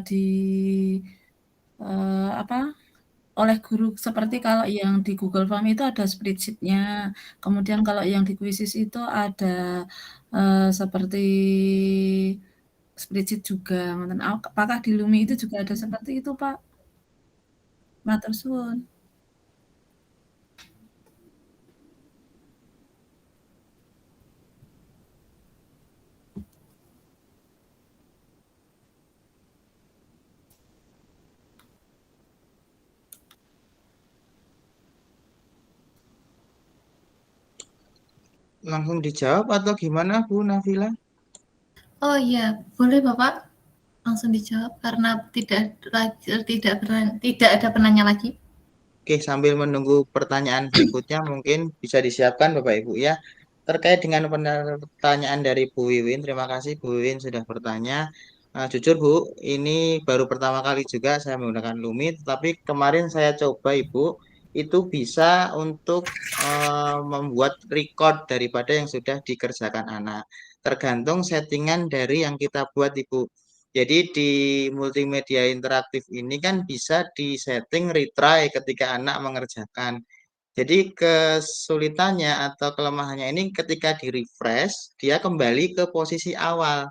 oleh guru, seperti kalau yang di Google Form itu ada spreadsheet-nya, kemudian kalau yang di Quizzes itu ada seperti spreadsheet juga. Apakah di Lumi itu juga ada seperti itu, Pak? Matur suwun. Langsung dijawab atau gimana Bu Nafila? Oh iya, boleh Bapak langsung dijawab karena tidak ada penanya lagi. Oke, sambil menunggu pertanyaan berikutnya mungkin bisa disiapkan Bapak Ibu ya. Terkait dengan pertanyaan dari Bu Wiwin, terima kasih Bu Wiwin sudah bertanya. Jujur Bu, ini baru pertama kali juga saya menggunakan Lumi, tetapi kemarin saya coba Ibu, itu bisa untuk membuat record daripada yang sudah dikerjakan anak. Tergantung settingan dari yang kita buat Ibu. Jadi di multimedia interaktif ini kan bisa disetting retry ketika anak mengerjakan. Jadi kesulitannya atau kelemahannya ini ketika di refresh, dia kembali ke posisi awal.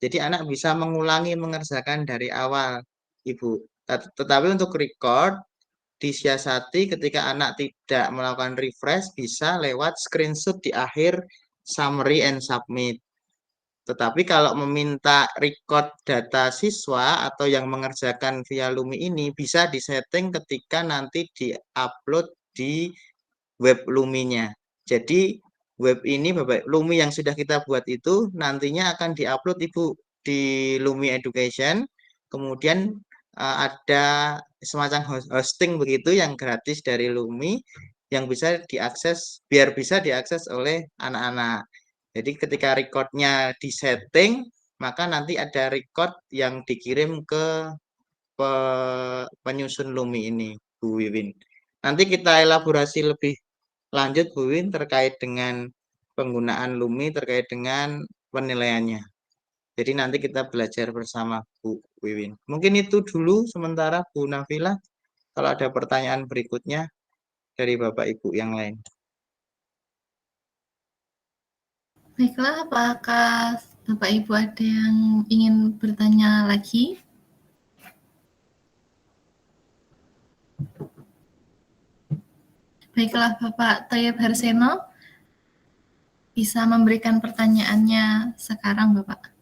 Jadi anak bisa mengulangi mengerjakan dari awal, Ibu. Tetapi untuk record, disiasati ketika anak tidak melakukan refresh, bisa lewat screenshot di akhir summary and submit. Tetapi kalau meminta record data siswa atau yang mengerjakan via Lumi ini bisa disetting ketika nanti di-upload di web Luminya. Jadi web ini Bapak Lumi yang sudah kita buat itu nantinya akan diupload Ibu di Lumi Education. Kemudian ada semacam hosting begitu yang gratis dari Lumi yang bisa diakses biar bisa diakses oleh anak-anak. Jadi ketika recordnya disetting, maka nanti ada record yang dikirim ke penyusun Lumi ini, Bu Wiwin. Nanti kita elaborasi lebih lanjut, Bu Wiwin, terkait dengan penggunaan Lumi, terkait dengan penilaiannya. Jadi nanti kita belajar bersama, Bu Wiwin. Mungkin itu dulu sementara, Bu Nafila. Kalau ada pertanyaan berikutnya dari Bapak Ibu yang lain. Baiklah, apakah Bapak Ibu ada yang ingin bertanya lagi? Baiklah, Bapak Thayyib Harseno, bisa memberikan pertanyaannya sekarang, Bapak.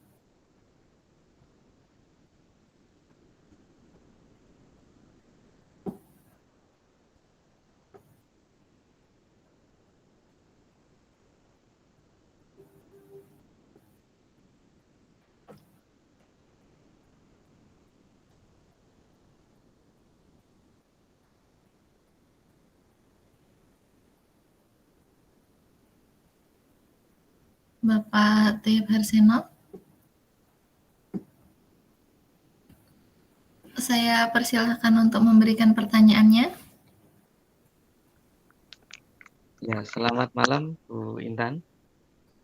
Bapak Thayyib Harseno. Saya persilahkan untuk memberikan pertanyaannya. Ya, selamat malam Bu Intan.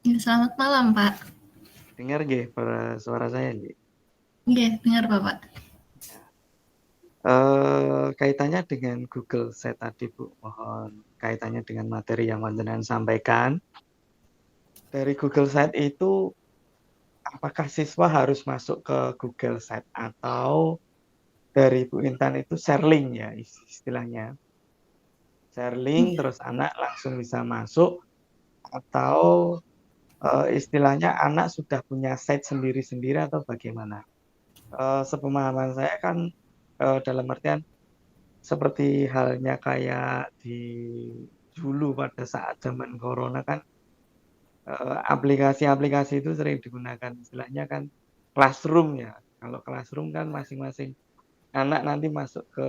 Ya, selamat malam, Pak. Dengar nggih suara saya nggih? Nggih, dengar Bapak. Kaitannya dengan Google Set tadi Bu, mohon kaitannya dengan materi yang panjenengan sampaikan. Dari Google Set itu, apakah siswa harus masuk ke Google Set atau dari Bu Intan itu share link ya istilahnya? Share link terus anak langsung bisa masuk atau istilahnya anak sudah punya site sendiri-sendiri atau bagaimana? Sepemahaman saya kan dalam artian seperti halnya kayak di dulu pada saat zaman corona kan aplikasi-aplikasi itu sering digunakan istilahnya kan classroom ya. Kalau classroom kan masing-masing anak nanti masuk ke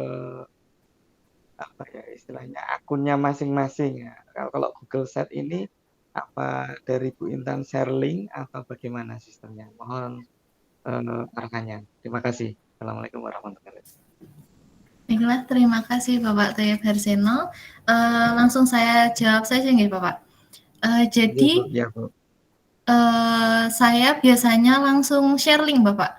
apa ya istilahnya akunnya masing-masing ya. Kalau Google Set ini apa dari Bu Intan share link atau bagaimana sistemnya? Mohon arahannya. Terima kasih. Assalamualaikum warahmatullahi wabarakatuh. Baiklah, terima kasih Bapak Thayyib Harseno. Langsung saya jawab saja nggih Bapak. Jadi ya, Bu. Saya biasanya langsung share link Bapak.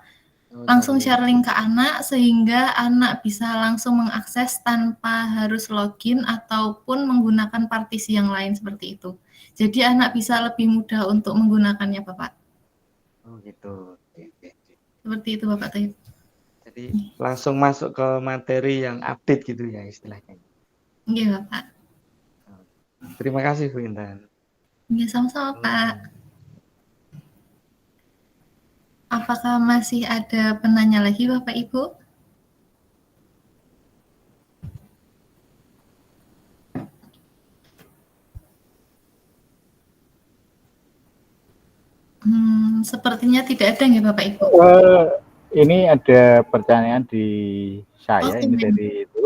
Langsung share link ke anak sehingga anak bisa langsung mengakses tanpa harus login ataupun menggunakan partisi yang lain seperti itu. Jadi anak bisa lebih mudah untuk menggunakannya Bapak. Oh gitu. Seperti itu Bapak Thayyib. Jadi langsung masuk ke materi yang update gitu ya istilahnya. Iya Bapak. Terima kasih Bu Intan. Iya sama-sama Pak. Apakah masih ada penanya lagi Bapak Ibu? Sepertinya tidak ada nggih Bapak Ibu. Ini ada pertanyaan di saya ini dari itu.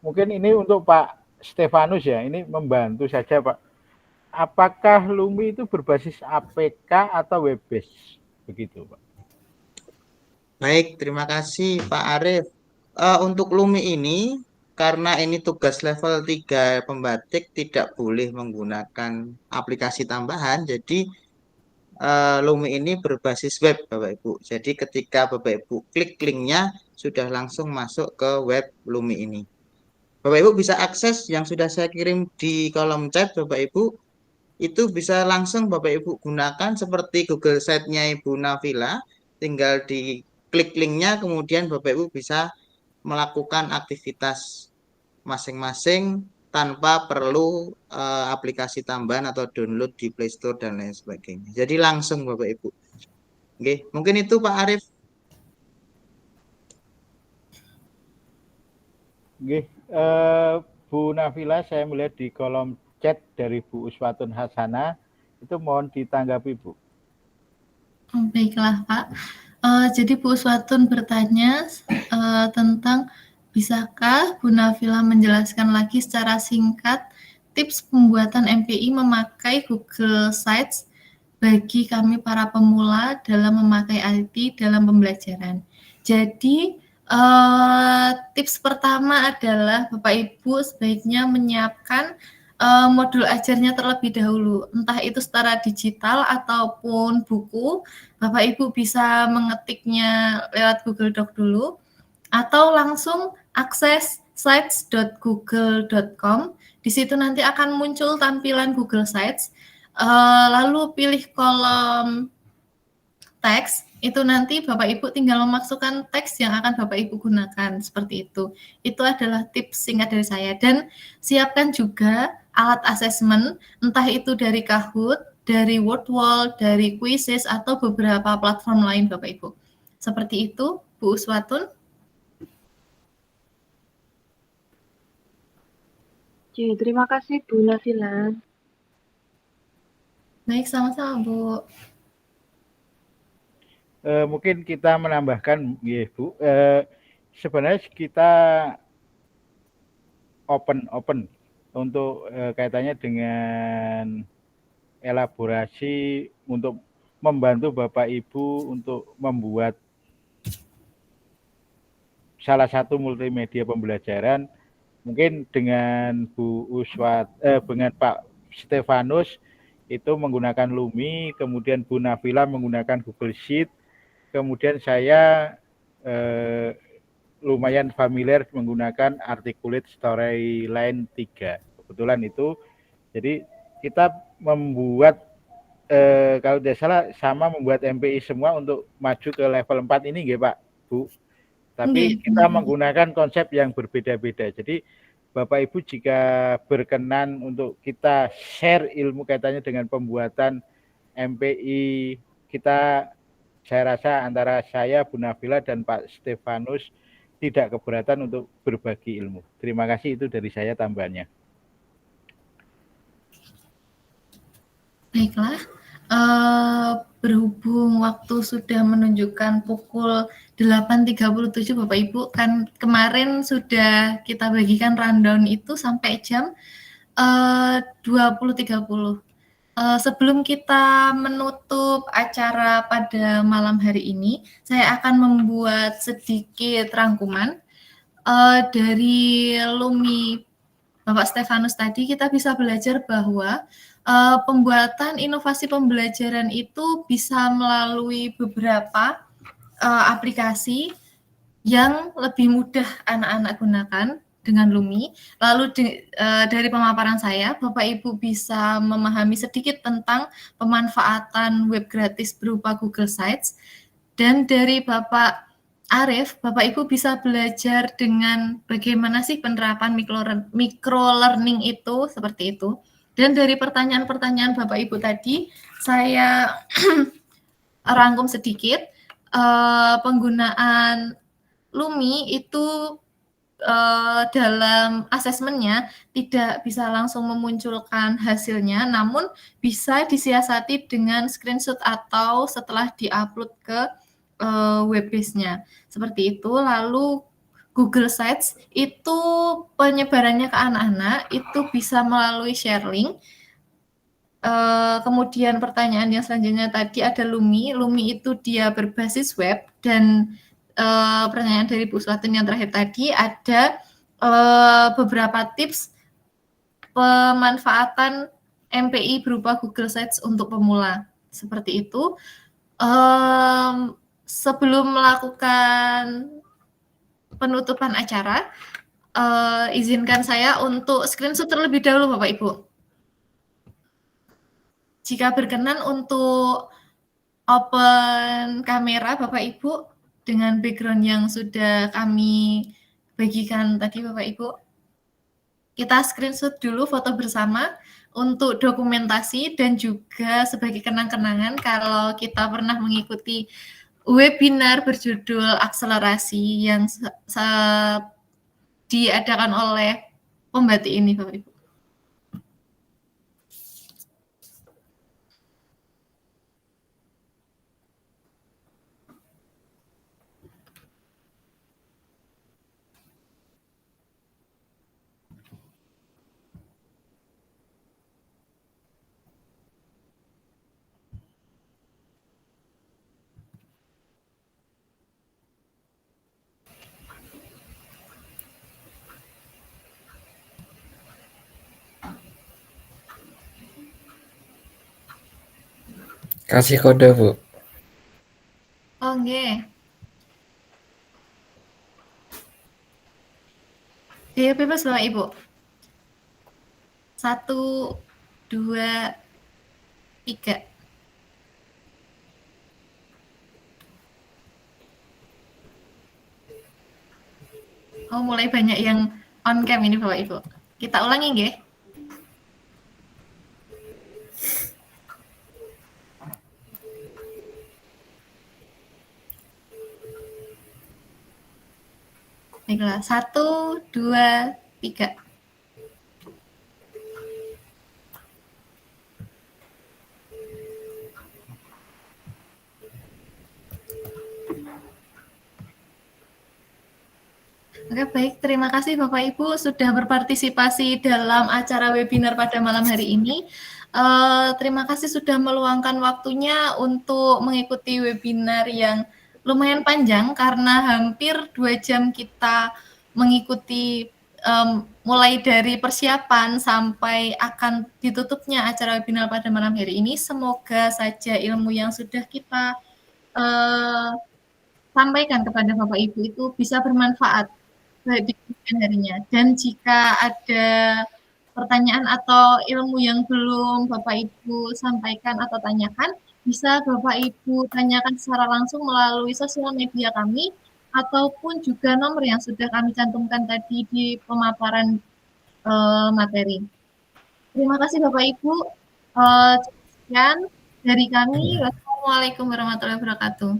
Mungkin ini untuk Pak Stefanus ya, ini membantu saja Pak. Apakah Lumi itu berbasis APK atau web based? Begitu Pak. Baik, terima kasih Pak Arief. Untuk Lumi ini, karena ini tugas level 3 pembatik tidak boleh menggunakan aplikasi tambahan, jadi Lumi ini berbasis web Bapak Ibu. Jadi ketika Bapak Ibu klik linknya, sudah langsung masuk ke web Lumi ini. Bapak Ibu bisa akses yang sudah saya kirim di kolom chat Bapak Ibu. Itu bisa langsung Bapak Ibu gunakan seperti Google Sheet-nya Ibu Nafila. Tinggal diklik linknya, kemudian Bapak Ibu bisa melakukan aktivitas masing-masing tanpa perlu aplikasi tambahan atau download di Play Store dan lain sebagainya. Jadi langsung Bapak Ibu. Oke, mungkin itu Pak Arif. Oke, Bu Nafila, saya melihat di kolom chat dari Bu Uswatun Hasana, itu mohon ditanggapi Bu. Baiklah Pak. Jadi Bu Uswatun bertanya tentang bisakah Bu Nafila menjelaskan lagi secara singkat tips pembuatan MPI memakai Google Sites bagi kami para pemula dalam memakai IT dalam pembelajaran. Jadi tips pertama adalah Bapak Ibu sebaiknya menyiapkan modul ajarnya terlebih dahulu, entah itu secara digital ataupun buku. Bapak Ibu bisa mengetiknya lewat Google Doc dulu, atau langsung akses sites.google.com. Di situ nanti akan muncul tampilan Google Sites, lalu pilih kolom teks. Itu nanti Bapak Ibu tinggal memasukkan teks yang akan Bapak Ibu gunakan, seperti itu. Itu adalah tips singkat dari saya. Dan siapkan juga alat asesmen, entah itu dari Kahoot, dari Wordwall, dari Quizzes, atau beberapa platform lain Bapak Ibu. Seperti itu, Bu Uswatun. Oke, terima kasih Bu Nafila. Baik, sama-sama Bu. Mungkin kita menambahkan, ya Bu, sebenarnya kita open untuk kaitannya dengan elaborasi untuk membantu Bapak Ibu untuk membuat salah satu multimedia pembelajaran. Mungkin dengan dengan Pak Stefanus itu menggunakan Lumi, kemudian Bu Nafila menggunakan Google Sheet, kemudian saya lumayan familiar menggunakan Articulate Storyline 3. Kebetulan itu. Jadi kita membuat, kalau tidak salah, sama membuat MPI semua untuk maju ke level 4 ini, nggih Pak, Bu. Tapi kita menggunakan konsep yang berbeda-beda. Jadi Bapak Ibu jika berkenan untuk kita share ilmu kaitannya dengan pembuatan MPI kita, saya rasa antara saya, Bu Nafila, dan Pak Stefanus tidak keberatan untuk berbagi ilmu. Terima kasih, itu dari saya tambahannya. Baiklah, berhubung waktu sudah menunjukkan pukul 8.37 Bapak Ibu, kan kemarin sudah kita bagikan rundown itu sampai jam 20.30. Sebelum kita menutup acara pada malam hari ini, saya akan membuat sedikit rangkuman dari Lumi Bapak Stefanus tadi. Kita bisa belajar bahwa pembuatan inovasi pembelajaran itu bisa melalui beberapa aplikasi yang lebih mudah anak-anak gunakan dengan Lumi. Lalu dari pemaparan saya, Bapak Ibu bisa memahami sedikit tentang pemanfaatan web gratis berupa Google Sites. Dan dari Bapak Arif, Bapak Ibu bisa belajar dengan bagaimana sih penerapan micro learning itu, seperti itu. Dan dari pertanyaan-pertanyaan Bapak Ibu tadi, saya rangkum sedikit. Penggunaan Lumi itu dalam asesmennya tidak bisa langsung memunculkan hasilnya, namun bisa disiasati dengan screenshot atau setelah diupload ke webbase-nya. Seperti itu. Lalu Google Sites itu penyebarannya ke anak-anak itu bisa melalui share link. Kemudian pertanyaan yang selanjutnya tadi ada Lumi. Lumi itu dia berbasis web, dan pertanyaan dari Bu Uswatun yang terakhir tadi ada beberapa tips pemanfaatan MPI berupa Google Sites untuk pemula. Seperti itu. Sebelum melakukan penutupan acara, izinkan saya untuk screenshot terlebih dahulu Bapak Ibu. Jika berkenan untuk open kamera Bapak Ibu dengan background yang sudah kami bagikan tadi Bapak Ibu. kita screenshot dulu foto bersama untuk dokumentasi dan juga sebagai kenang-kenangan kalau kita pernah mengikuti webinar berjudul akselerasi yang diadakan oleh pembatik ini, Bapak Ibu. Kasih kode, Bu. Oh, nggih. Iya, bebas Bapak Ibu. 1, 2, 3. Oh, mulai banyak yang on cam ini Bapak Ibu. Kita ulangi nggih. Baiklah, 1, 2, 3. Oke, baik. Terima kasih Bapak Ibu sudah berpartisipasi dalam acara webinar pada malam hari ini. Terima kasih sudah meluangkan waktunya untuk mengikuti webinar yang lumayan panjang karena hampir 2 jam kita mengikuti mulai dari persiapan sampai akan ditutupnya acara webinar pada malam hari ini. Semoga saja ilmu yang sudah kita sampaikan kepada Bapak Ibu itu bisa bermanfaat baik di kemudian harinya. Dan jika ada pertanyaan atau ilmu yang belum Bapak Ibu sampaikan atau tanyakan, bisa Bapak Ibu tanyakan secara langsung melalui sosial media kami ataupun juga nomor yang sudah kami cantumkan tadi di pemaparan materi. Terima kasih Bapak Ibu. Sekian dari kami. Wassalamualaikum warahmatullahi wabarakatuh.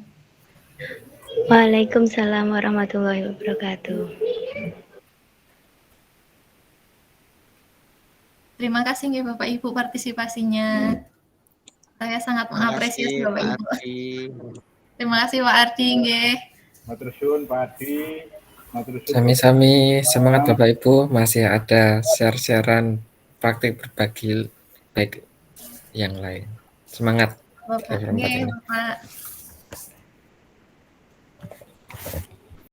Waalaikumsalam warahmatullahi wabarakatuh. Terima kasih nih Bapak Ibu partisipasinya. Saya sangat mengapresiasi Bapak Ibu. Terima kasih Pak Ardi nggih. Matur suwun Pak Ardi. Sami-sami, semangat Bapak Ibu, masih ada share-sharean praktik berbagi baik yang lain. Semangat. Bapak.